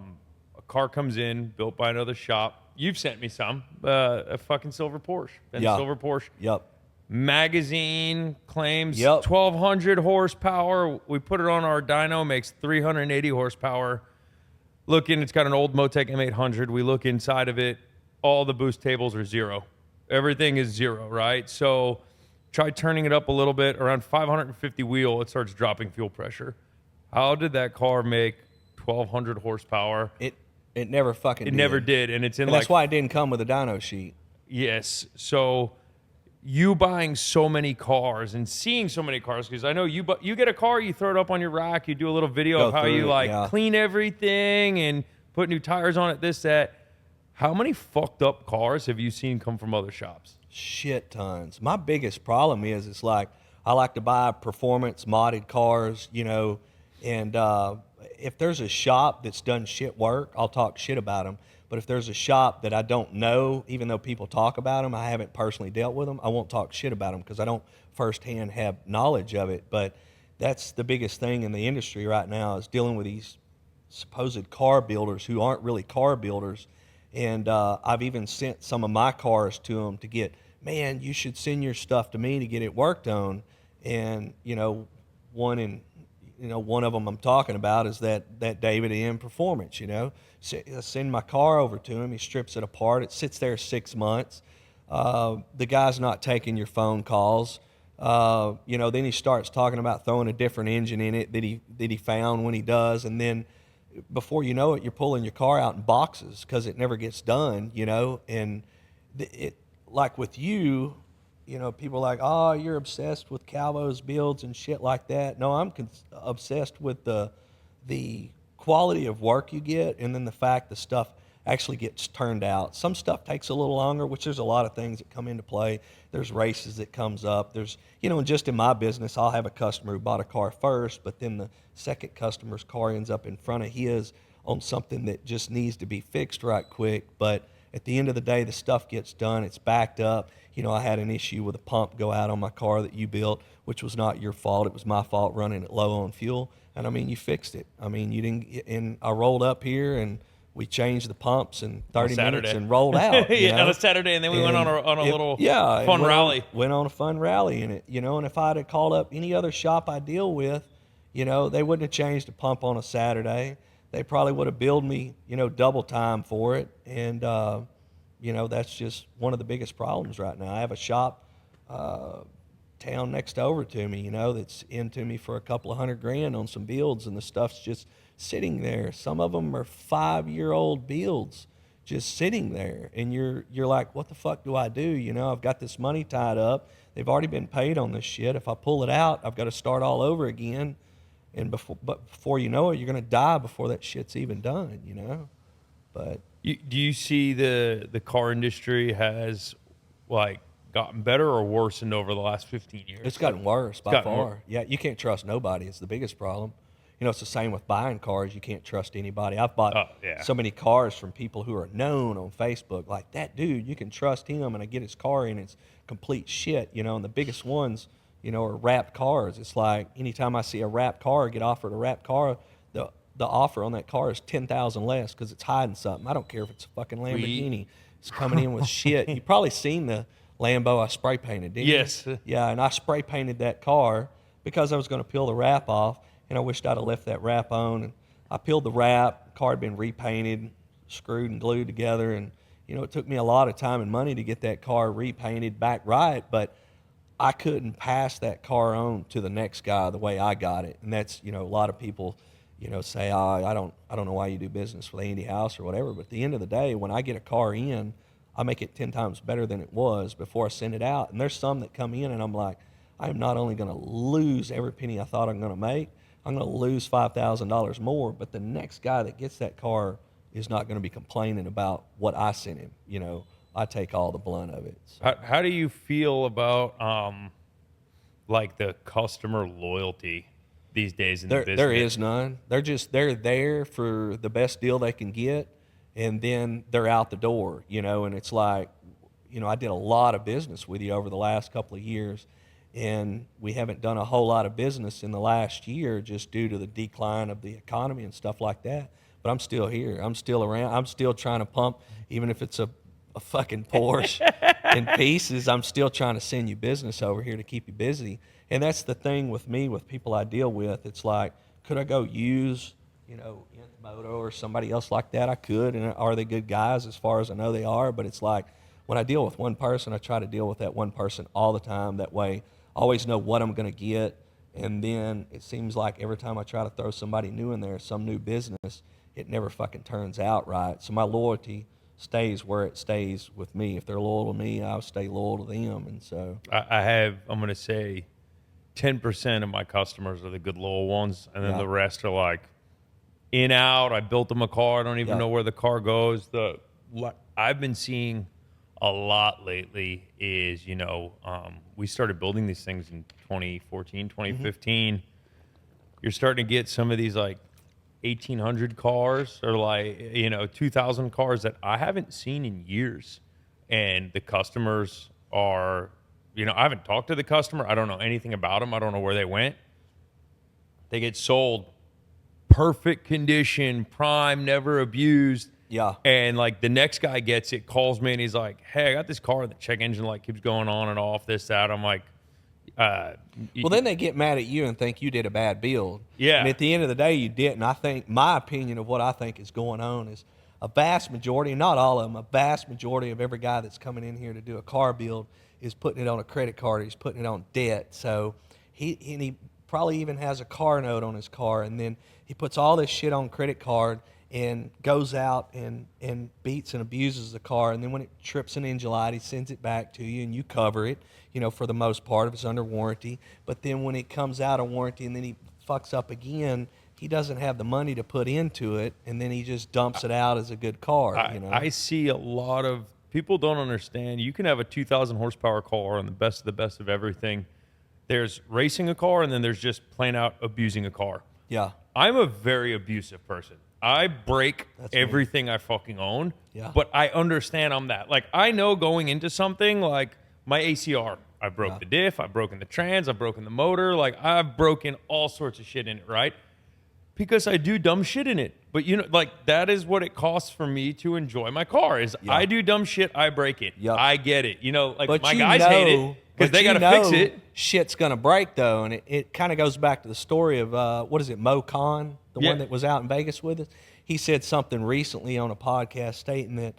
car comes in built by another shop. You've sent me some, a fucking silver Porsche. Silver Porsche. Yep. Magazine claims 1,200 horsepower. We put it on our dyno, makes 380 horsepower. It's got an old Motec M800. We look inside of it, all the boost tables are 0. Everything is 0, right? So try turning it up a little bit. Around 550 wheel, it starts dropping fuel pressure. How did that car make 1,200 horsepower? It never fucking did. It never did, and it's in and that's why it didn't come with a dyno sheet. Yes, so you buying so many cars and seeing so many cars, because I know you get a car, you throw it up on your rack, you do a little video of how you clean everything and put new tires on it, this, that. How many fucked up cars have you seen come from other shops? Shit tons. My biggest problem is it's like I like to buy performance modded cars, and if there's a shop that's done shit work, I'll talk shit about them. But if there's a shop that I don't know, even though people talk about them, I haven't personally dealt with them, I won't talk shit about them because I don't firsthand have knowledge of it. But that's the biggest thing in the industry right now is dealing with these supposed car builders who aren't really car builders. And I've even sent some of my cars to them to get, man, you should send your stuff to me to get it worked on. And, one of them I'm talking about is that David M Performance, Send my car over to him. He strips it apart. It sits there 6 months. The guy's not taking your phone calls. Then he starts talking about throwing a different engine in it that he found when he does. And then before you know it, you're pulling your car out in boxes because it never gets done, And like with you, people are like, oh, you're obsessed with Calvo's builds and shit like that. No, I'm obsessed with the quality of work you get, and then the fact the stuff actually gets turned out. Some stuff takes a little longer, which there's a lot of things that come into play. There's races that comes up. There's, just in my business, I'll have a customer who bought a car first, but then the second customer's car ends up in front of his on something that just needs to be fixed right quick. But at the end of the day, the stuff gets done. It's backed up. You know, I had an issue with a pump go out on my car that you built, which was not your fault. It was my fault running it low on fuel. And I mean, you fixed it. I mean, you didn't. And I rolled up here and we changed the pumps in 30 minutes and rolled out. You know? On a Saturday, and then we went on a little fun rally. Went on a fun rally in it, you know. And if I'd have called up any other shop I deal with, you know, they wouldn't have changed the pump on a Saturday. They probably would have billed me, you know, double time for it. And, you know, that's just one of the biggest problems right now. I have a shop town next over to me, you know, that's into me for a couple of $100,000 on some builds, and the stuff's just sitting there. Some of them are 5-year-old builds just sitting there, and you're like, what the fuck do I do? You know, I've got this money tied up. They've already been paid on this shit. If I pull it out, I've got to start all over again. And before you know it, you're going to die before that shit's even done, you know? But do you see the car industry has, like, gotten better or worsened over the last 15 years? it's gotten worse by far. Yeah, you can't trust nobody. It's the biggest problem. You know, it's the same with buying cars. You can't trust anybody. I've bought so many cars from people who are known on Facebook. Like, that dude, you can trust him, and I get his car and it's complete shit, you know? And the biggest ones, you know, are wrapped cars. It's like anytime I see a wrapped car, get offered a wrapped car, the offer on that car is $10,000 less because it's hiding something. I don't care if it's a fucking Lamborghini. It's coming in with shit. You probably seen the Lambo I spray painted, didn't you? Yes. Yeah, and I spray painted that car because I was going to peel the wrap off, and I wished I'd have left that wrap on. And I peeled the wrap. The car had been repainted, screwed and glued together, and you know, it took me a lot of time and money to get that car repainted back right, but I couldn't pass that car on to the next guy the way I got it. And that's, you know, a lot of people, you know, say, I don't know why you do business with Andy House or whatever. But at the end of the day, when I get a car in, I make it 10 times better than it was before I send it out. And there's some that come in and I'm like, I am not only going to lose every penny I thought I'm going to make, I'm going to lose $5,000 more. But the next guy that gets that car is not going to be complaining about what I sent him. You know, I take all the blunt of it. So. How do you feel about like the customer loyalty these days in the business? There is none. They're there for the best deal they can get, and then they're out the door, you know. And it's like, you know, I did a lot of business with you over the last couple of years, and we haven't done a whole lot of business in the last year just due to the decline of the economy and stuff like that. But I'm still here. I'm still around. I'm still trying to pump, even if it's a fucking Porsche in pieces. I'm still trying to send you business over here to keep you busy. And that's the thing with me, with people I deal with. It's like, could I go use, you know, Enzo or somebody else like that? I could. And are they good guys? As far as I know, they are. But it's like, when I deal with one person, I try to deal with that one person all the time. That way, I always know what I'm going to get. And then it seems like every time I try to throw somebody new in there, some new business, it never fucking turns out right. So my loyalty stays where it stays with me. If they're loyal to me, I'll stay loyal to them. And so I'm going to say 10% of my customers are the good loyal ones, and then the rest are like in, out. I built them a car. I don't even know where the car goes. I've been seeing a lot lately is, you know, we started building these things in 2014, 2015. Mm-hmm. You're starting to get some of these like 1,800 cars or like, you know, 2,000 cars that I haven't seen in years. And the customers are, you know, I haven't talked to the customer. I don't know anything about them. I don't know where they went. They get sold perfect condition, prime, never abused. Yeah. And like the next guy gets it, calls me, and he's like, hey, I got this car. The check engine light keeps going on and off, this, that. I'm like, well, then they get mad at you and think you did a bad build. Yeah. And at the end of the day, you didn't. I think my opinion of what I think is going on is a vast majority, not all of them, a vast majority of every guy that's coming in here to do a car build is putting it on a credit card. He's putting it on debt. So he probably even has a car note on his car, and then he puts all this shit on credit card and goes out and beats and abuses the car. And then when it trips an engine light, he sends it back to you, and you cover it, you know, for the most part if it's under warranty. But then when it comes out of warranty and then he fucks up again, he doesn't have the money to put into it, and then he just dumps it out as a good car. You know? I see a lot of people don't understand. You can have a 2,000 horsepower car and the best of everything. There's racing a car, and then there's just plain out abusing a car. Yeah. I'm a very abusive person. I break everything I fucking own. Yeah. But I understand I'm that. Like, I know going into something like my ACR, I broke the diff, I've broken the trans, I've broken the motor. Like, I've broken all sorts of shit in it, right? Because I do dumb shit in it. But, you know, like, that is what it costs for me to enjoy my car is I do dumb shit, I break it. Yep. I get it. You know, like, But my you guys know, hate it because they got to fix it. Shit's going to break, though. And it kind of goes back to the story of, what is it, Mo Khan, the one that was out in Vegas with us? He said something recently on a podcast stating that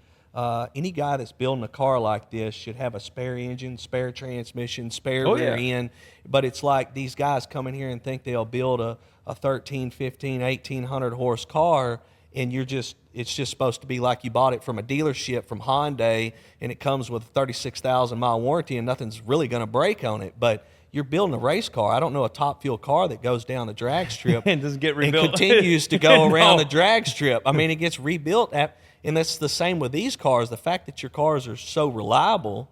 any guy that's building a car like this should have a spare engine, spare transmission, spare rear end. But it's like these guys come in here and think they'll build a 13, 15, 1800 horse car, and it's just supposed to be like you bought it from a dealership from Hyundai, and it comes with a 36,000 mile warranty, and nothing's really going to break on it. But you're building a race car. I don't know a top fuel car that goes down the drag strip and doesn't get rebuilt and continues to go around the drag strip. I mean, it gets rebuilt and that's the same with these cars. The fact that your cars are so reliable,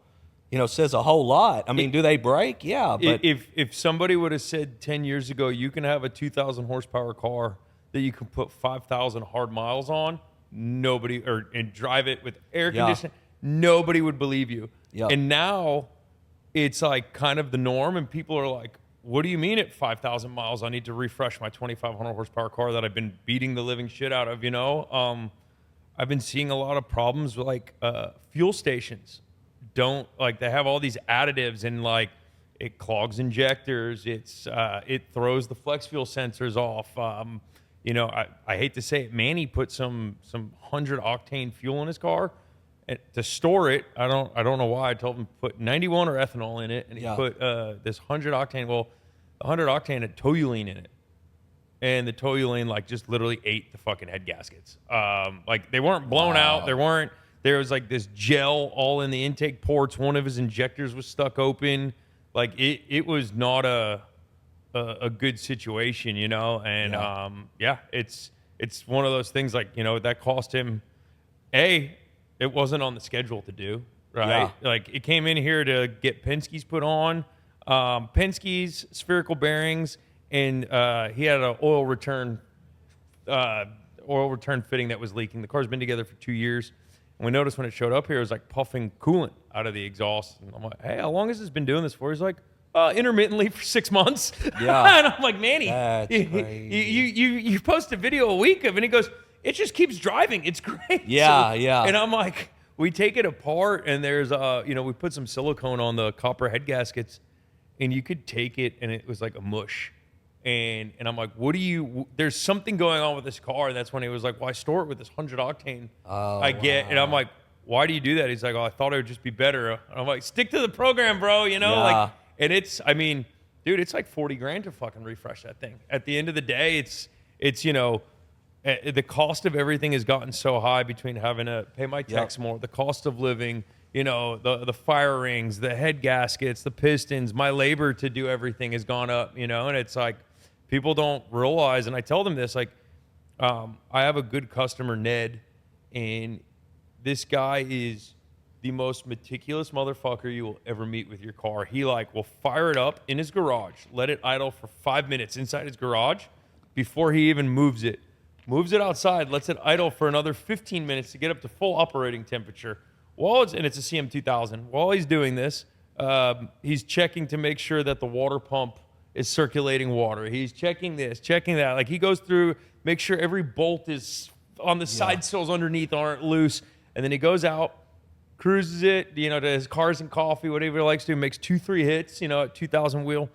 you know, says a whole lot. I mean, do they break? Yeah, but if somebody would have said 10 years ago you can have a 2,000 horsepower car that you can put 5,000 hard miles on, and drive it with air conditioning, nobody would believe you. Yep. And now it's like kind of the norm, and people are like, what do you mean at 5,000 miles I need to refresh my 2,500 horsepower car that I've been beating the living shit out of, you know? I've been seeing a lot of problems with like fuel stations. They have all these additives, and like it clogs injectors. It throws the flex fuel sensors off. You know, I hate to say it, Manny put some 100 octane fuel in his car to store it. I don't know why. I told him to put 91 or ethanol in it, and he put this 100 octane. Well, the 100 octane had toluene in it, and the toluene like just literally ate the fucking head gaskets. Like they weren't blown out. There was like this gel all in the intake ports. One of his injectors was stuck open. Like it was not a good situation, you know. And it's one of those things like, you know, that cost him it wasn't on the schedule to do, right? Yeah. Like it came in here to get Penske's put on, Penske's spherical bearings, and he had an oil return fitting that was leaking. The car's been together for 2 years, and we noticed when it showed up here, it was like puffing coolant out of the exhaust. And I'm like, hey, how long has this been doing this for? He's like, intermittently for 6 months. Yeah. And I'm like, Manny, That's crazy. you post a video a week of it, and he goes, it just keeps driving. It's great. Yeah, So- yeah. And I'm like, we take it apart, and there's, you know, we put some silicone on the copper head gaskets, and you could take it, and it was like a mush. And I'm like, there's something going on with this car. And that's when he was like, well, I store it with this 100 octane and I'm like, why do you do that? He's like, oh, I thought it would just be better. And I'm like, stick to the program, bro, you know? Yeah. Like, and I mean, dude, it's like 40 grand to fucking refresh that thing. At the end of the day, it's you know, the cost of everything has gotten so high between having to pay my techs more, the cost of living, you know, the fire rings, the head gaskets, the pistons, my labor to do everything has gone up, you know, and it's like people don't realize, and I tell them this, like, I have a good customer, Ned, and this guy is the most meticulous motherfucker you will ever meet with your car. He like will fire it up in his garage, let it idle for 5 minutes inside his garage before he even moves it outside, lets it idle for another 15 minutes to get up to full operating temperature. And it's a CM2000. While he's doing this, he's checking to make sure that the water pump is circulating water. He's checking this, checking that. Like he goes through, make sure every bolt is on the side sills underneath aren't loose. And then he goes out, cruises it, you know, to his Cars and Coffee, whatever he likes to do, makes 2-3 hits, you know, at 2,000 wheel.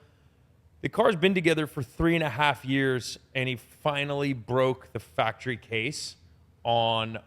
The car's been together for 3.5 years, and he finally broke the factory case on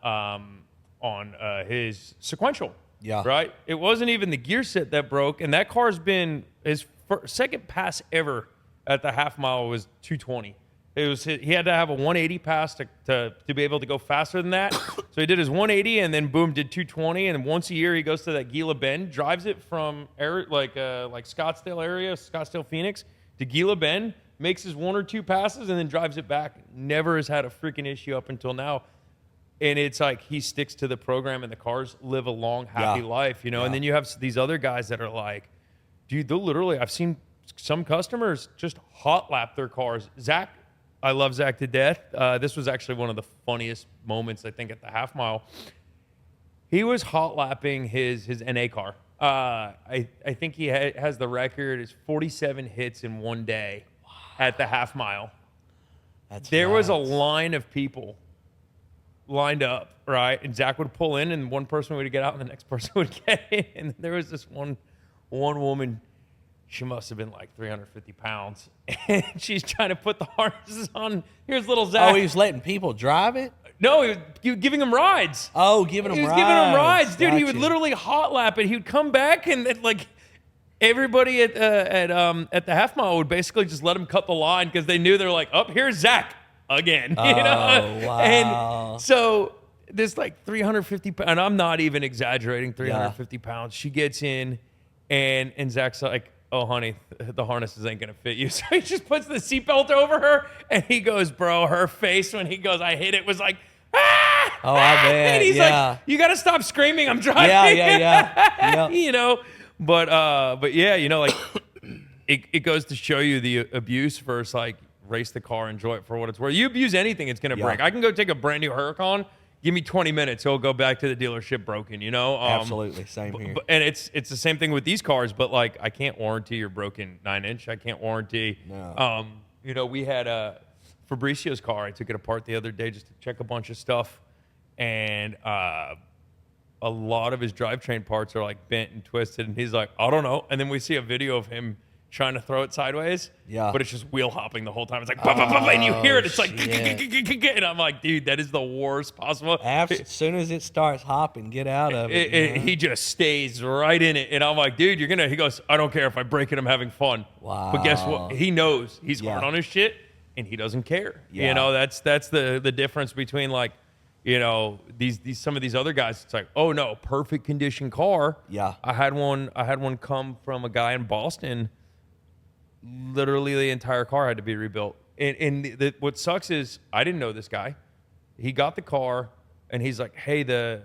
his sequential. Yeah. Right? It wasn't even the gear set that broke, and that car's been his second pass ever at the half mile was 220. He had to have a 180 pass to be able to go faster than that. So he did his 180 and then boom, did 220. And once a year he goes to that Gila Bend, drives it from like Scottsdale area, Scottsdale, Phoenix to Gila Bend, makes his 1 or 2 passes and then drives it back. Never has had a freaking issue up until now. And it's like he sticks to the program and the cars live a long, happy life, you know? Yeah. And then you have these other guys that are like, dude, they'll literally, I've seen some customers just hot lap their cars. Zach, I love Zach to death. This was actually one of the funniest moments, I think, at the half mile. He was hot lapping his NA car. I think he has the record. It's 47 hits in one day at the half mile. There was a line of people lined up, right? And Zach would pull in, and one person would get out, and the next person would get in. And there was this one woman. She must have been like 350 pounds, and she's trying to put the harnesses on. Here's little Zach. Oh, he was letting people drive it? No, he was giving them rides. Oh, giving them rides. He was giving them rides, dude. Gotcha. He would literally hot lap it. He would come back, and then, like, everybody at the half mile would basically just let him cut the line because they knew they're like, oh, here's Zach again. You know? Wow. And so this like 350 pounds, and I'm not even exaggerating, 350 pounds. She gets in, and Zach's like, oh, honey, the harnesses ain't going to fit you. So he just puts the seatbelt over her, and he goes, bro, her face when he goes, I hit it, was like, ah! Oh, I bet. And he's like, you got to stop screaming. I'm driving. Yeah. You know, but yeah, you know, like, it goes to show you the abuse versus, like, race the car, enjoy it for what it's worth. You abuse anything, it's going to break. I can go take a brand new Huracan. Give me 20 minutes, he'll go back to the dealership broken, you know? Absolutely, same here. And it's the same thing with these cars, but, like, I can't warranty your broken 9-inch. I can't warranty. No. You know, we had Fabricio's car. I took it apart the other day just to check a bunch of stuff, and a lot of his drivetrain parts are, like, bent and twisted, and he's like, I don't know. And then we see a video of him trying to throw it sideways, but it's just wheel hopping the whole time. It's like, bah, bah, bah, bah, and you hear it. It's like, and I'm like, dude, that is the worst possible. As soon as it starts hopping, get out of it. He just stays right in it. And I'm like, dude, he goes, I don't care if I break it, I'm having fun. Wow. But guess what? He knows he's hard on his shit, and he doesn't care. You know, that's the difference between, like, you know, these some of these other guys. It's like, oh no, perfect condition car. Yeah. I had one come from a guy in Boston. Literally, the entire car had to be rebuilt. And what sucks is I didn't know this guy. He got the car, and he's like, "Hey, the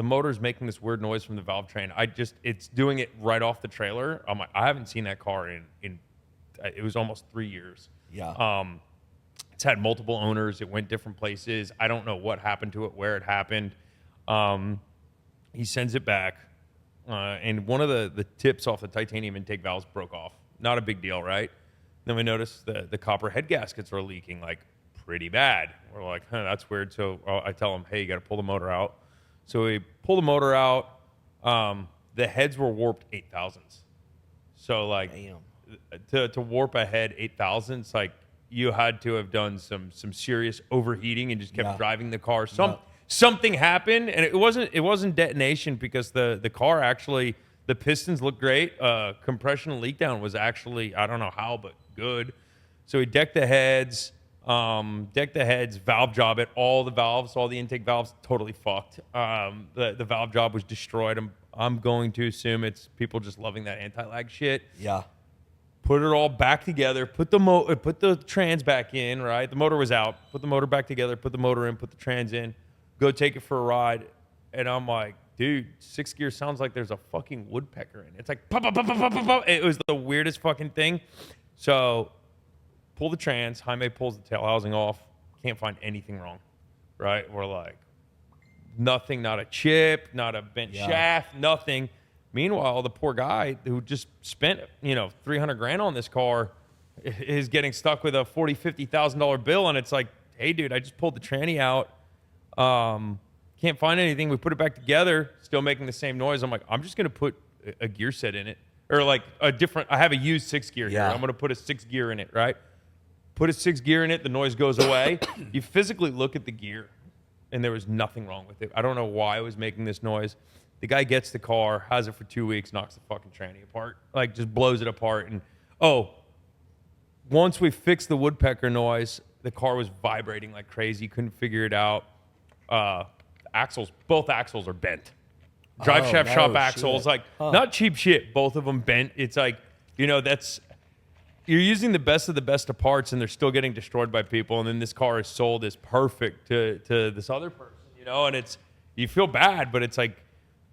motor's making this weird noise from the valve train. It's doing it right off the trailer." I'm like, I haven't seen that car in it was almost 3 years. Yeah. It's had multiple owners. It went different places. I don't know what happened to it, where it happened. He sends it back, and one of the tips off the titanium intake valves broke off. Not a big deal, right? Then we notice the copper head gaskets are leaking, like, pretty bad. We're like, that's weird. So I tell him, hey, you got to pull the motor out. So we pull the motor out. The heads were warped 8,000ths. So, like, to warp a head 8,000ths, like, you had to have done some serious overheating and just kept driving the car. Something happened, and it wasn't detonation because the car actually. The pistons look great. Compression and leak down was actually, I don't know how, but good. So we decked the heads, valve job it. All the valves, all the intake valves, totally fucked. The valve job was destroyed. I'm going to assume it's people just loving that anti-lag shit. Yeah. Put it all back together. Put the trans back in. Right, the motor was out. Put the motor back together. Put the motor in. Put the trans in. Go take it for a ride. And I'm like, dude, 6th gear sounds like there's a fucking woodpecker in it. It's like, pop, pop, pop, pop, pop, pop. It was the weirdest fucking thing. So, pull the trans. Jaime pulls the tail housing off. Can't find anything wrong, right? We're like, nothing, not a chip, not a bent shaft, nothing. Meanwhile, the poor guy who just spent, $300,000 on this car is getting stuck with a $40,000, $50,000 bill. And it's like, hey, dude, I just pulled the tranny out. Can't find anything. We put it back together, still making the same noise. I'm like, I'm just going to put a gear set in it. Or like I have a used 6th gear here. I'm going to put a 6th gear in it, right? Put a 6th gear in it. The noise goes away. You physically look at the gear, and there was nothing wrong with it. I don't know why it was making this noise. The guy gets the car, has it for 2 weeks, knocks the fucking tranny apart. Like, just blows it apart. And, once we fixed the woodpecker noise, the car was vibrating like crazy. Couldn't figure it out. Both axles are bent. Drive shaft shop axles, like, not cheap shit. Both of them bent. It's like, you're using the best of parts, and they're still getting destroyed by people. And then this car is sold as perfect to this other person, and you feel bad, but it's like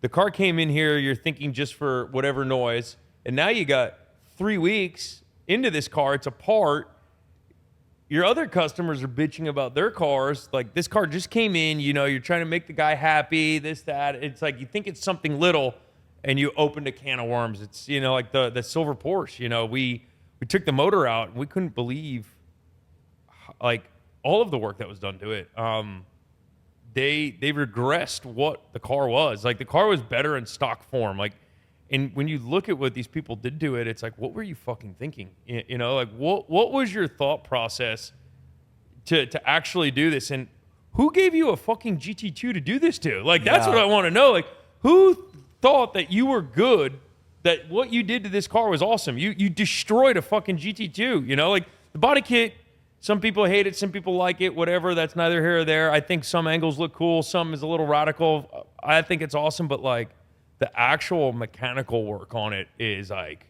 the car came in here, you're thinking just for whatever noise, and now you got 3 weeks into this car, it's apart. your other customers are bitching about their cars. Like, this car just came in, you know, you're trying to make the guy happy, this, that. It's like you think it's something little and you opened a can of worms. It's, you know, like the silver Porsche, you know, we took the motor out and we couldn't believe like all of the work that was done to it. They regressed what the car was. Like, the car was better in stock form. Like, and when you look at what these people did to it, it's like, what were you fucking thinking? You know, like what was your thought process to actually do this? And who gave you a fucking GT2 to do this to? Like, that's what I want to know. Like, who thought that you were good, that what you did to this car was awesome? You destroyed a fucking GT2, you know? Like, the body kit, some people hate it, some people like it, whatever. That's neither here or there. I think some angles look cool, some is a little radical. I think it's awesome, but like, the actual mechanical work on it is like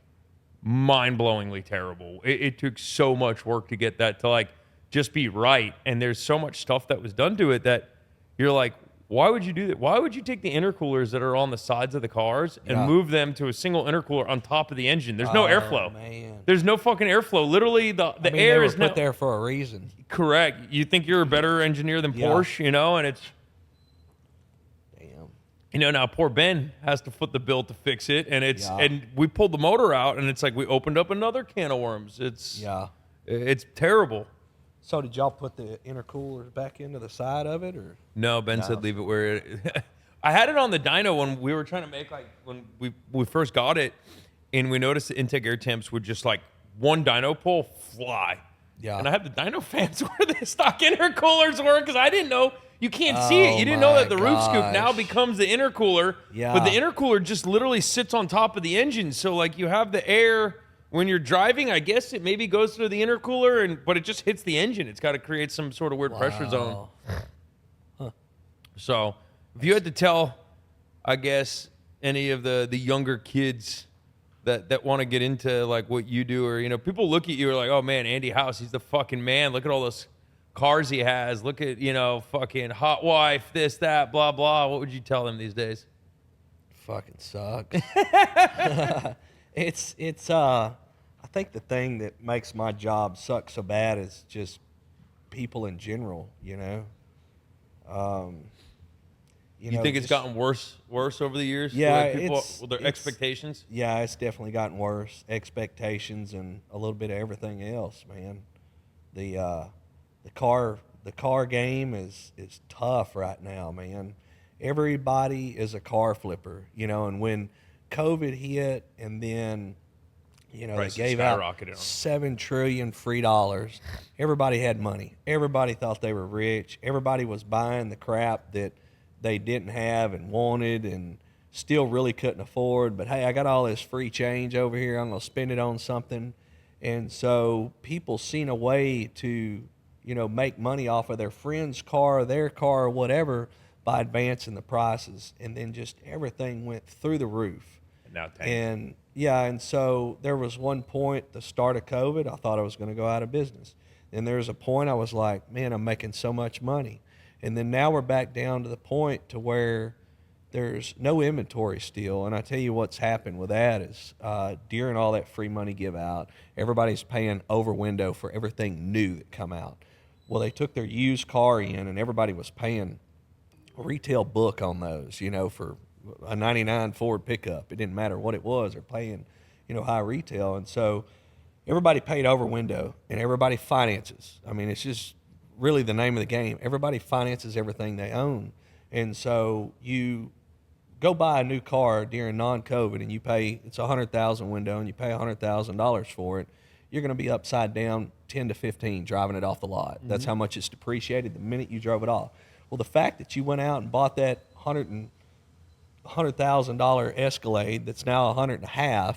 mind-blowingly terrible. It took so much work to get that to like just be right. And there's so much stuff that was done to it that you're like, why would you do that? Why would you take the intercoolers that are on the sides of the cars and move them to a single intercooler on top of the engine? There's no airflow. Man. There's no fucking airflow. Literally, the air is put there for a reason. Correct. You think you're a better engineer than Porsche, you know, and it's, you know, now poor Ben has to foot the bill to fix it, and it's and we pulled the motor out, and it's like we opened up another can of worms. It's terrible. So did y'all put the intercoolers back into the side of it, or no? Ben said leave it where it. I had it on the dyno when we were trying to make, like, when we first got it, and we noticed the intake air temps would just like one dyno pull fly. Yeah. And I had the dyno fans where the stock intercoolers were, because I didn't know. You can't see it. You didn't know that the roof scoop now becomes the intercooler. Yeah. But the intercooler just literally sits on top of the engine. So, like, you have the air when you're driving. I guess it maybe goes through the intercooler, but it just hits the engine. It's got to create some sort of weird pressure zone. Huh. So, if you had to tell, I guess, any of the younger kids that want to get into, like, what you do, or, you know, people look at you and are like, oh, man, Andy House, he's the fucking man. Look at all those cars he has. Look at, you know, fucking hot wife, this, that, blah, blah. What would you tell them these days? Fucking sucks. It's I think the thing that makes my job suck so bad is just people in general, you know. You think it's gotten worse over the years? Yeah, people, with their expectations? Yeah, it's definitely gotten worse. Expectations and a little bit of everything else, man. The car game is tough right now, man. Everybody is a car flipper, you know, and when COVID hit and then, you know, they gave out $7 trillion free dollars, everybody had money. Everybody thought they were rich. Everybody was buying the crap that they didn't have and wanted and still really couldn't afford. But hey, I got all this free change over here. I'm going to spend it on something. And so people seen a way to, you know, make money off of their friend's car, their car, or whatever, by advancing the prices. And then just everything went through the roof. And now and so there was one point, the start of COVID, I thought I was going to go out of business. And there was a point I was like, man, I'm making so much money. And then now we're back down to the point to where there's no inventory still. And I tell you what's happened with that is during all that free money give out, everybody's paying over window for everything new that come out. Well, they took their used car in, and everybody was paying a retail book on those, you know, for a 99 Ford pickup. It didn't matter what it was. They're paying, you know, high retail. And so everybody paid over window, and everybody finances. I mean, it's just really the name of the game. Everybody finances everything they own. And so you go buy a new car during non-COVID, and you pay, it's $100,000 window, and you pay $100,000 for it. You're going to be upside down 10 to 15 driving it off the lot. That's how much it's depreciated the minute you drove it off. Well, the fact that you went out and bought that $100,000 Escalade that's now $100,500,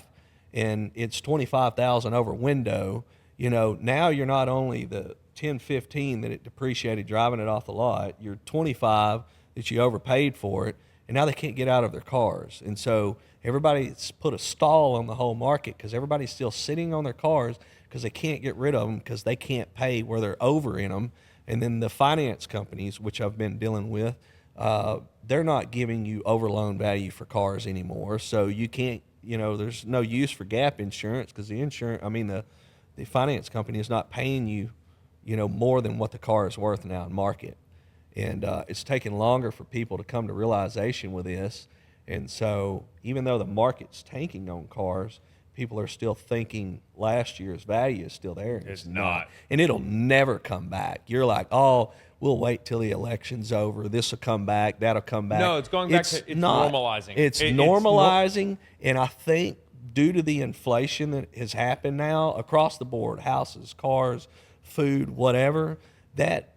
and it's $25,000 over window, you know, now you're not only the 10, 15 that it depreciated driving it off the lot, you're 25 that you overpaid for it, and now they can't get out of their cars. And so everybody's put a stall on the whole market because everybody's still sitting on their cars because they can't get rid of them because they can't pay where they're over in them. And then the finance companies, which I've been dealing with, they're not giving you overloan value for cars anymore. So you can't, you know, there's no use for gap insurance because the finance company is not paying you more than what the car is worth now in market. And it's taken longer for people to come to realization with this. And so even though the market's tanking on cars, people are still thinking last year's value is still there. And It's not. And it'll never come back. You're like, oh, we'll wait till the election's over. This will come back. That'll come back. No, it's going back to it's not. normalizing. It's normalizing. And I think due to the inflation that has happened now across the board, houses, cars, food, whatever, that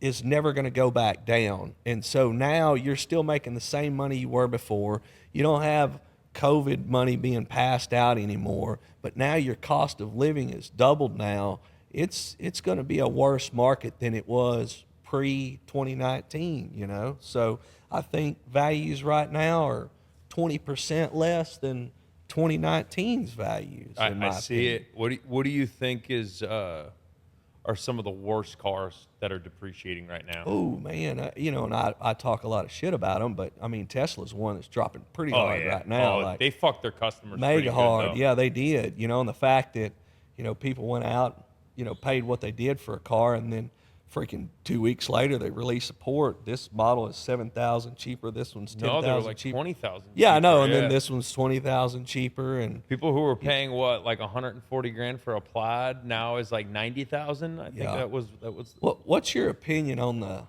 is never going to go back down. And so now you're still making the same money you were before. You don't have COVID money being passed out anymore, but now your cost of living is doubled now. It's going to be a worse market than it was pre-2019, So I think values right now are 20% less than 2019's values. I see it. What do you think is are some of the worst cars that are depreciating right now? Oh man, and I talk a lot of shit about them, but I mean Tesla's one that's dropping pretty hard right now. Like, they fucked their customers pretty mega good, hard. though. Yeah, they did. And the fact that people went out, paid what they did for a car, and then freaking 2 weeks later they release a port. This model is $7,000 cheaper. This one's $10,000 No, they were like cheaper. 20,000. Yeah, I know. And yeah. then this one's $20,000 cheaper, and People who were paying like 140 grand for a Plaid now is like 90,000. I think Yeah. that was. What's your opinion on the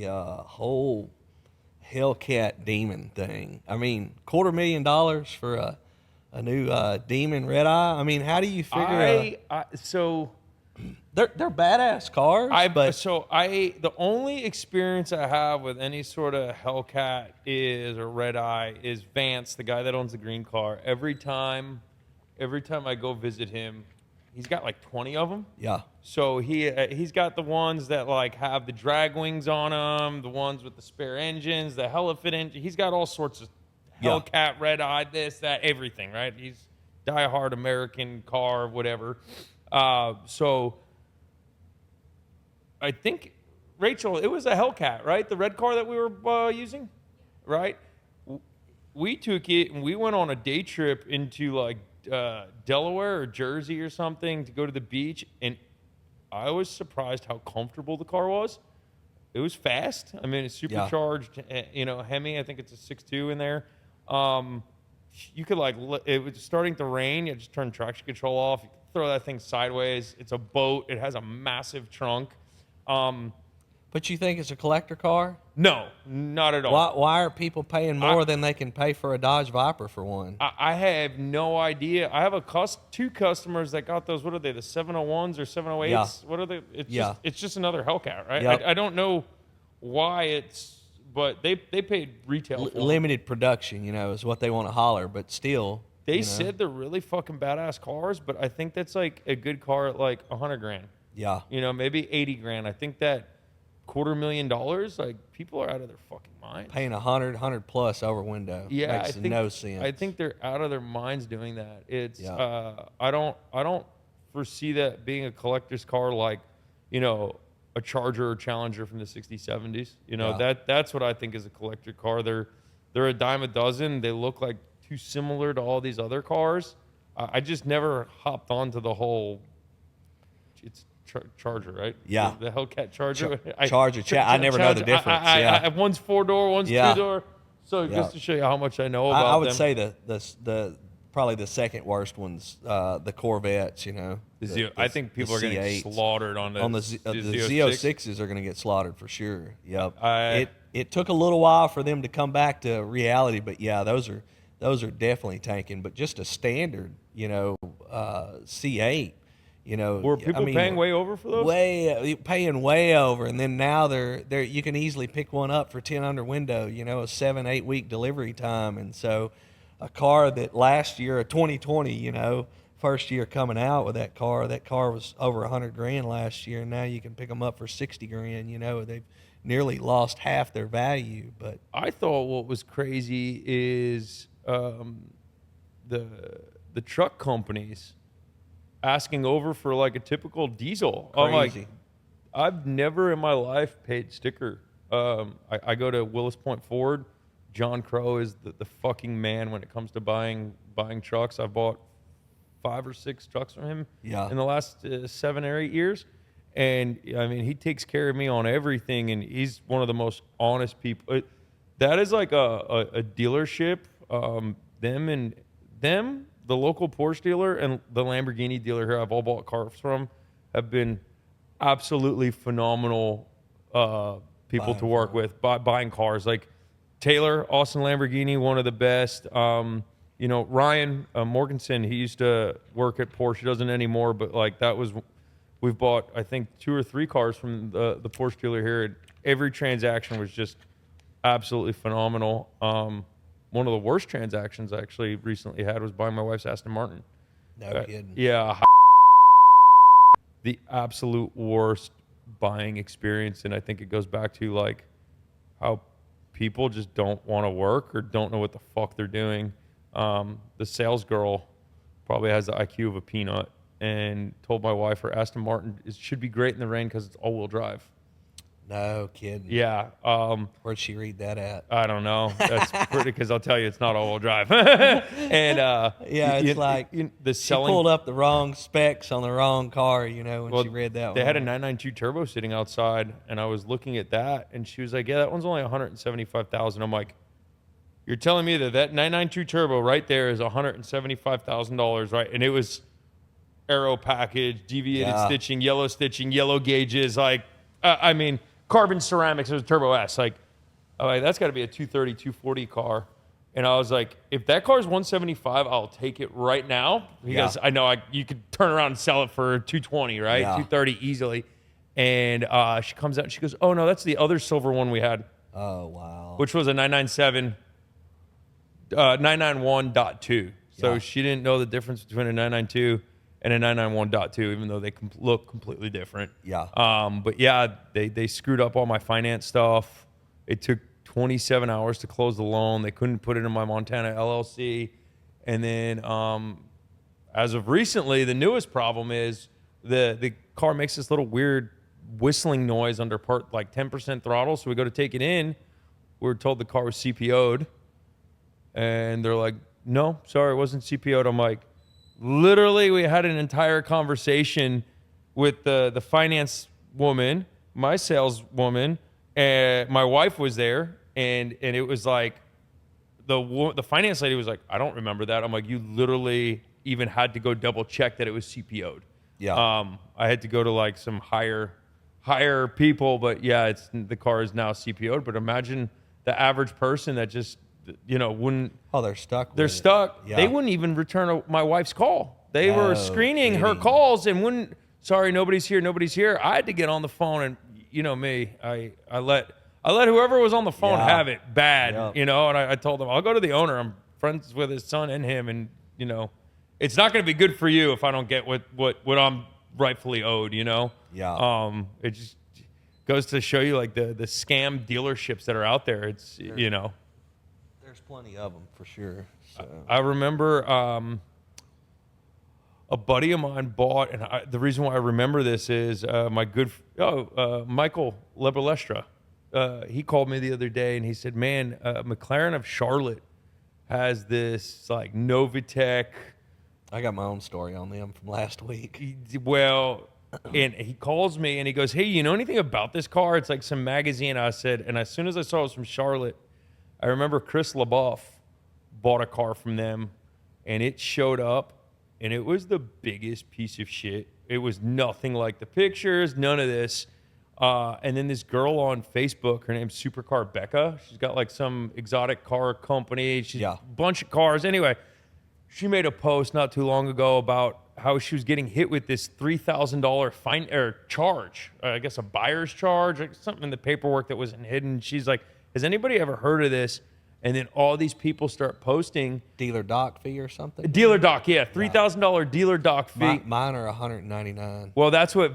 whole Hellcat Demon thing? I mean, $250,000 for a new Demon Red Eye. I mean, how do you figure? So They're badass cars. the only experience I have with any sort of Hellcat or Red Eye is Vance, the guy that owns the green car. Every time I go visit him, he's got like 20 of them. Yeah. So he's got the ones that like have the drag wings on them, the ones with the spare engines, the Hellfit engine. He's got all sorts of Hellcat, Red Eye, this, that, everything, right? He's diehard American car, whatever. So I think, Rachel, it was a Hellcat, right? The red car that we were using, right? We took it and we went on a day trip into like Delaware or Jersey or something to go to the beach, and I was surprised how comfortable the car was. It was fast. I mean, it's supercharged, Hemi. I think it's a 6.2 in there. You could it was starting to rain. You just turn traction control off. You could throw that thing sideways. It's a boat. It has a massive trunk. But you think it's a collector car? No, not at all. Why are people paying more than they can pay for a Dodge Viper for one? I have no idea. I have two customers that got those. What are they? The 701s or 708s? Yeah. What are they? Yeah. It's just another Hellcat, right? Yep. I don't know why but they paid retail for them. Limited production, is what they want to holler, but still. They said they're really fucking badass cars, but I think that's like a good car at like $100 grand. Yeah. Maybe 80 grand. I think that $250,000, like people are out of their fucking minds. Paying 100 plus over window. Yeah, makes no sense. I think they're out of their minds doing that. It's I don't foresee that being a collector's car like, a Charger or Challenger from the 60s, 70s. That's what I think is a collector car. They're a dime a dozen. They look like too similar to all these other cars. I just never hopped onto the whole. It's Charger, right? Yeah. The Hellcat Charger. Charger. I never know the difference. One's 4-door, one's 2-door. So just to show you how much I know about them. I would say the probably the second worst one's the Corvettes. I think people are going to get slaughtered on the Z06s are going to get slaughtered for sure. Yep. It took a little while for them to come back to reality, but those are definitely tanking. But just a standard, C8. Were people paying way over for those? Paying way over, and then now they're you can easily pick one up for 10 under window. A 7-8 week delivery time, and so a car that last year, a 2020, first year coming out with that car was over 100 grand last year, and now you can pick them up for 60 grand. They've nearly lost half their value. But I thought what was crazy is the truck companies asking over for like a typical diesel. Crazy. I'm like, I've never in my life paid sticker. I go to Willis Point Ford. John Crow is the fucking man when it comes to buying trucks. I bought 5 or 6 trucks from him in the last 7 or 8 years. And I mean, he takes care of me on everything, and he's one of the most honest people. That is like a dealership. The local Porsche dealer and the Lamborghini dealer here I've all bought cars from have been absolutely phenomenal people to work with buying cars. Like Taylor, Austin Lamborghini, one of the best. You know, Ryan Morganson, he used to work at Porsche. He doesn't anymore, but like we've bought, I think, 2 or 3 cars from the Porsche dealer here. And every transaction was just absolutely phenomenal. One of the worst transactions I actually recently had was buying my wife's Aston Martin. No kidding. Yeah. The absolute worst buying experience. And I think it goes back to like how people just don't want to work or don't know what the fuck they're doing. The sales girl probably has the IQ of a peanut and told my wife her Aston Martin should be great in the rain because it's all-wheel drive. No kidding. Yeah. Where'd she read that at? I don't know. That's pretty, because I'll tell you, it's not all-wheel drive. And yeah, it's she pulled up the wrong specs on the wrong car, you know, when she read that one. They had a 992 turbo sitting outside, and I was looking at that, and she was like, yeah, that one's only $175,000. I'm like, you're telling me that 992 turbo right there is $175,000, right? And it was aero package, deviated stitching, yellow gauges, like, I mean, carbon ceramics. It was Turbo S. Like, that's got to be a 230, 240 car. And I was like, if that car's 175, I'll take it right now because I know you could turn around and sell it for 220, right? 230 easily. And she comes out and she goes, oh no, that's the other silver one we had. Oh wow. Which was a 997, 991.2. So she didn't know the difference between a 992 and a 991.2, even though they look completely different. Yeah. But yeah, they screwed up all my finance stuff. It took 27 hours to close the loan. They couldn't put it in my Montana LLC. And then as of recently, the newest problem is the car makes this little weird whistling noise under like 10% throttle. So we go to take it in. We were told the car was CPO'd. And they're like, no, sorry, it wasn't CPO'd. I'm like, literally, we had an entire conversation with the finance woman, my saleswoman, and my wife was there, and it was like the finance lady was like, I don't remember that. I'm like, you literally even had to go double check that it was CPO'd. Yeah. I had to go to like some higher people, but yeah, the car is now CPO'd. But imagine the average person that just wouldn't. Oh, they're stuck. They're stuck. Yeah. They wouldn't even return my wife's call. They were screening her calls and wouldn't. Sorry, nobody's here. I had to get on the phone, and you know me, I let whoever was on the phone have it bad, And I told them I'll go to the owner. I'm friends with his son and him, and it's not going to be good for you if I don't get what I'm rightfully owed. Yeah. It just goes to show you like the scam dealerships that are out there. It's There's plenty of them for sure. So. I remember a buddy of mine bought, and the reason why I remember this is my good Michael Lebalestra. He called me the other day and he said, man, McLaren of Charlotte has this like Novitec. I got my own story on them from last week. Well, and he calls me and he goes, hey, you know anything about this car? It's like some magazine. I said, and as soon as I saw it was from Charlotte, I remember Chris LaBeouf bought a car from them, and it showed up, and it was the biggest piece of shit. It was nothing like the pictures, none of this. And then this girl on Facebook, her name's Supercar Becca. She's got like some exotic car company. She's a bunch of cars. Anyway, she made a post not too long ago about how she was getting hit with this $3,000 fine or charge. I guess a buyer's charge, like something in the paperwork that wasn't hidden. She's like, has anybody ever heard of this? And then all these people start posting. Dealer doc fee or something? Dealer doc, yeah. $3,000 dealer doc fee. Mine are $199. Well, that's what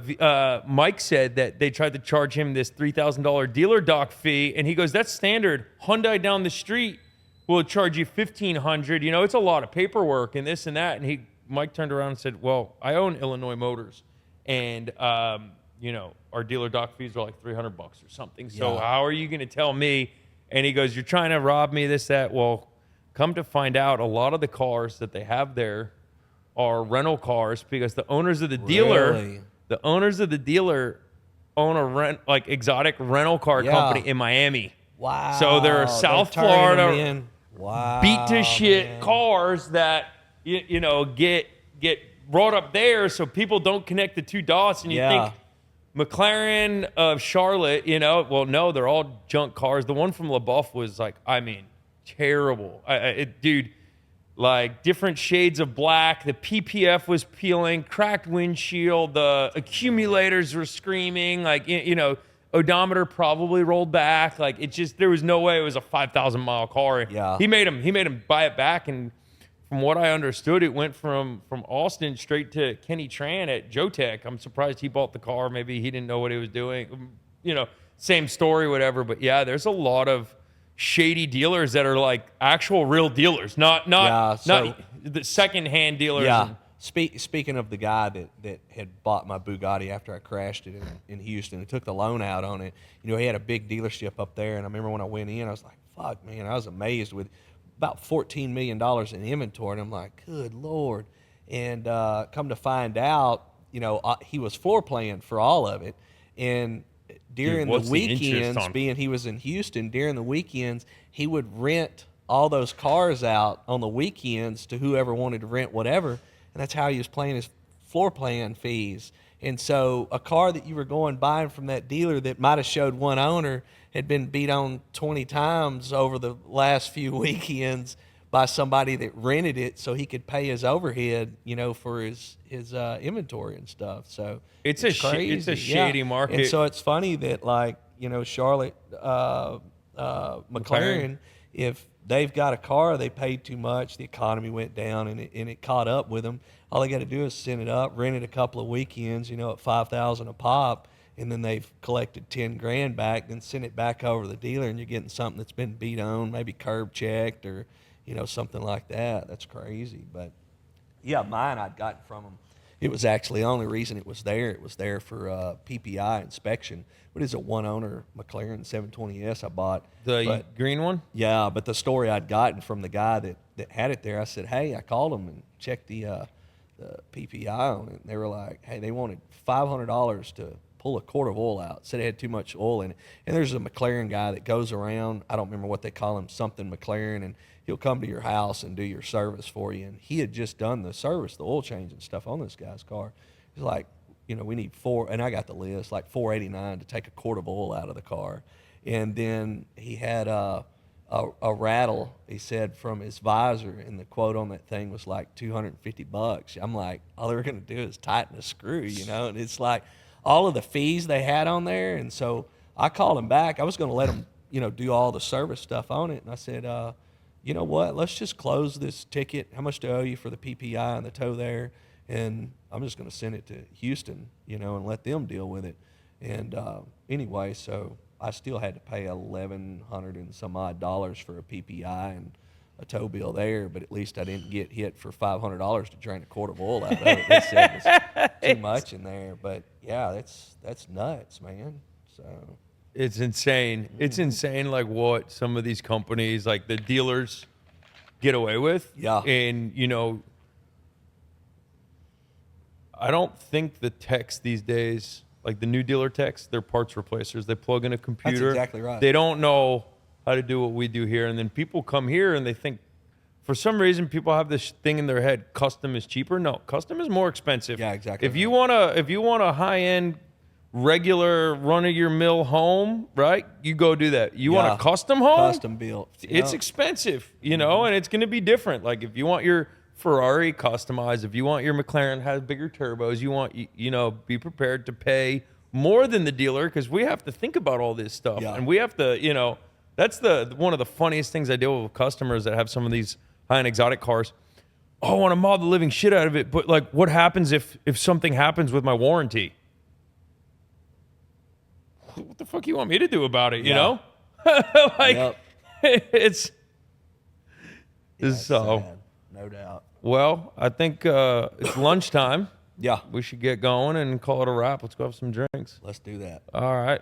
Mike said, that they tried to charge him this $3,000 dealer doc fee. And he goes, that's standard. Hyundai down the street will charge you $1,500. It's a lot of paperwork and this and that. And Mike turned around and said, well, I own Illinois Motors. And, our dealer doc fees are like $300 or something. So how are you going to tell me? And he goes, you're trying to rob me, this, that. Well, come to find out, a lot of the cars that they have there are rental cars because the owners of the dealer the owners of the dealer own a exotic rental car Yeah. company in Miami. Wow. So they're South turning them Florida in. Wow. beat to shit man. cars that you know get brought up there, so people don't connect the two dots, and you Yeah. think McLaren of Charlotte, you know, well, no, they're all junk cars. The one from LaBeouf was like, I mean, terrible. Dude, like different shades of black. The PPF was peeling, cracked windshield. The accumulators were screaming. Like, you know, odometer probably rolled back. Like, it just, there was no way it was a 5,000 mile car. Yeah. He made him buy it back, and from what I understood, it went from Austin straight to Kenny Tran at Jotech. I'm surprised he bought the car. Maybe he didn't know what he was doing. You know, same story, whatever. But yeah, there's a lot of shady dealers that are like actual real dealers, not the secondhand dealers. Yeah. Speaking of the guy that had bought my Bugatti after I crashed it in Houston and took the loan out on it, you know, he had a big dealership up there. And I remember when I went in, I was like, fuck, man, I was amazed with about $14 million in inventory. And I'm like, good Lord. And come to find out, you know, he was floor planning for all of it. And during the weekends, being he was in Houston, during the weekends, he would rent all those cars out on the weekends to whoever wanted to rent whatever. And that's how he was paying his floor plan fees. And so a car that you were going buying from that dealer that might have showed one owner had been beat on 20 times over the last few weekends by somebody that rented it so he could pay his overhead, you know, for his inventory and stuff. So it's crazy. It's a shady market. And so it's funny that, like, you know, Charlotte McLaren, if they've got a car they paid too much, the economy went down and it caught up with them. All they got to do is send it up, rent it a couple of weekends, you know, at $5,000 a pop, and then they've collected 10 grand back, then send it back over to the dealer, and you're getting something that's been beat on, maybe curb checked or, you know, something like that. That's crazy. But yeah, mine I'd gotten from them. It was actually the only reason it was there. It was there for PPI inspection. But it's a one-owner McLaren 720S I bought. The green one? Yeah, but the story I'd gotten from the guy that had it there, I said, hey, I called him and checked the PPI on it. And they were like, hey, they wanted $500 to pull a quart of oil out. Said it had too much oil in it. And there's a McLaren guy that goes around, I don't remember what they call him, something McLaren, and he'll come to your house and do your service for you. And he had just done the service, the oil change and stuff on this guy's car. He's like, you know, we need and I got the list, like $489 to take a quart of oil out of the car. And then he had a rattle, he said, from his visor, and the quote on that thing was like $250. I'm like, all they were going to do is tighten a screw, you know? And it's like all of the fees they had on there. And so I called him back. I was going to let him, you know, do all the service stuff on it. And I said, you know what, let's just close this ticket. How much do I owe you for the PPI and the tow there? And I'm just going to send it to Houston, you know, and let them deal with it. And anyway, so I still had to pay $1,100 and some odd for a PPI and a tow bill there, but at least I didn't get hit for $500 to drain a quart of oil out of it. They said it was too much in there. But yeah, that's nuts, man. So it's insane. It's insane, like what some of these companies, like the dealers, get away with. Yeah. And you know, I don't think the techs these days, like the new dealer techs, they're parts replacers. They plug in a computer. That's exactly right. They don't know how to do what we do here. And then people come here and they think, for some reason, people have this thing in their head, custom is cheaper. No, custom is more expensive. Yeah, exactly. If you want a high-end, regular, run-of-your-mill home, right, you go do that. You want a custom home? Custom built. It's expensive, you know, and it's going to be different. Like if you want your Ferrari customized, if you want your McLaren has bigger turbos, you want, you know, be prepared to pay more than the dealer, because we have to think about all this stuff. Yeah. And we have to, you know, that's one of the funniest things I deal with customers that have some of these high-end exotic cars. Oh, I want to mod the living shit out of it, but like what happens if something happens with my warranty? What the fuck you want me to do about it, you know? Like, it's so sad, no doubt. Well, I think it's lunchtime. Yeah, We should get going and call it a wrap. Let's go have some drinks. let's do that. All right.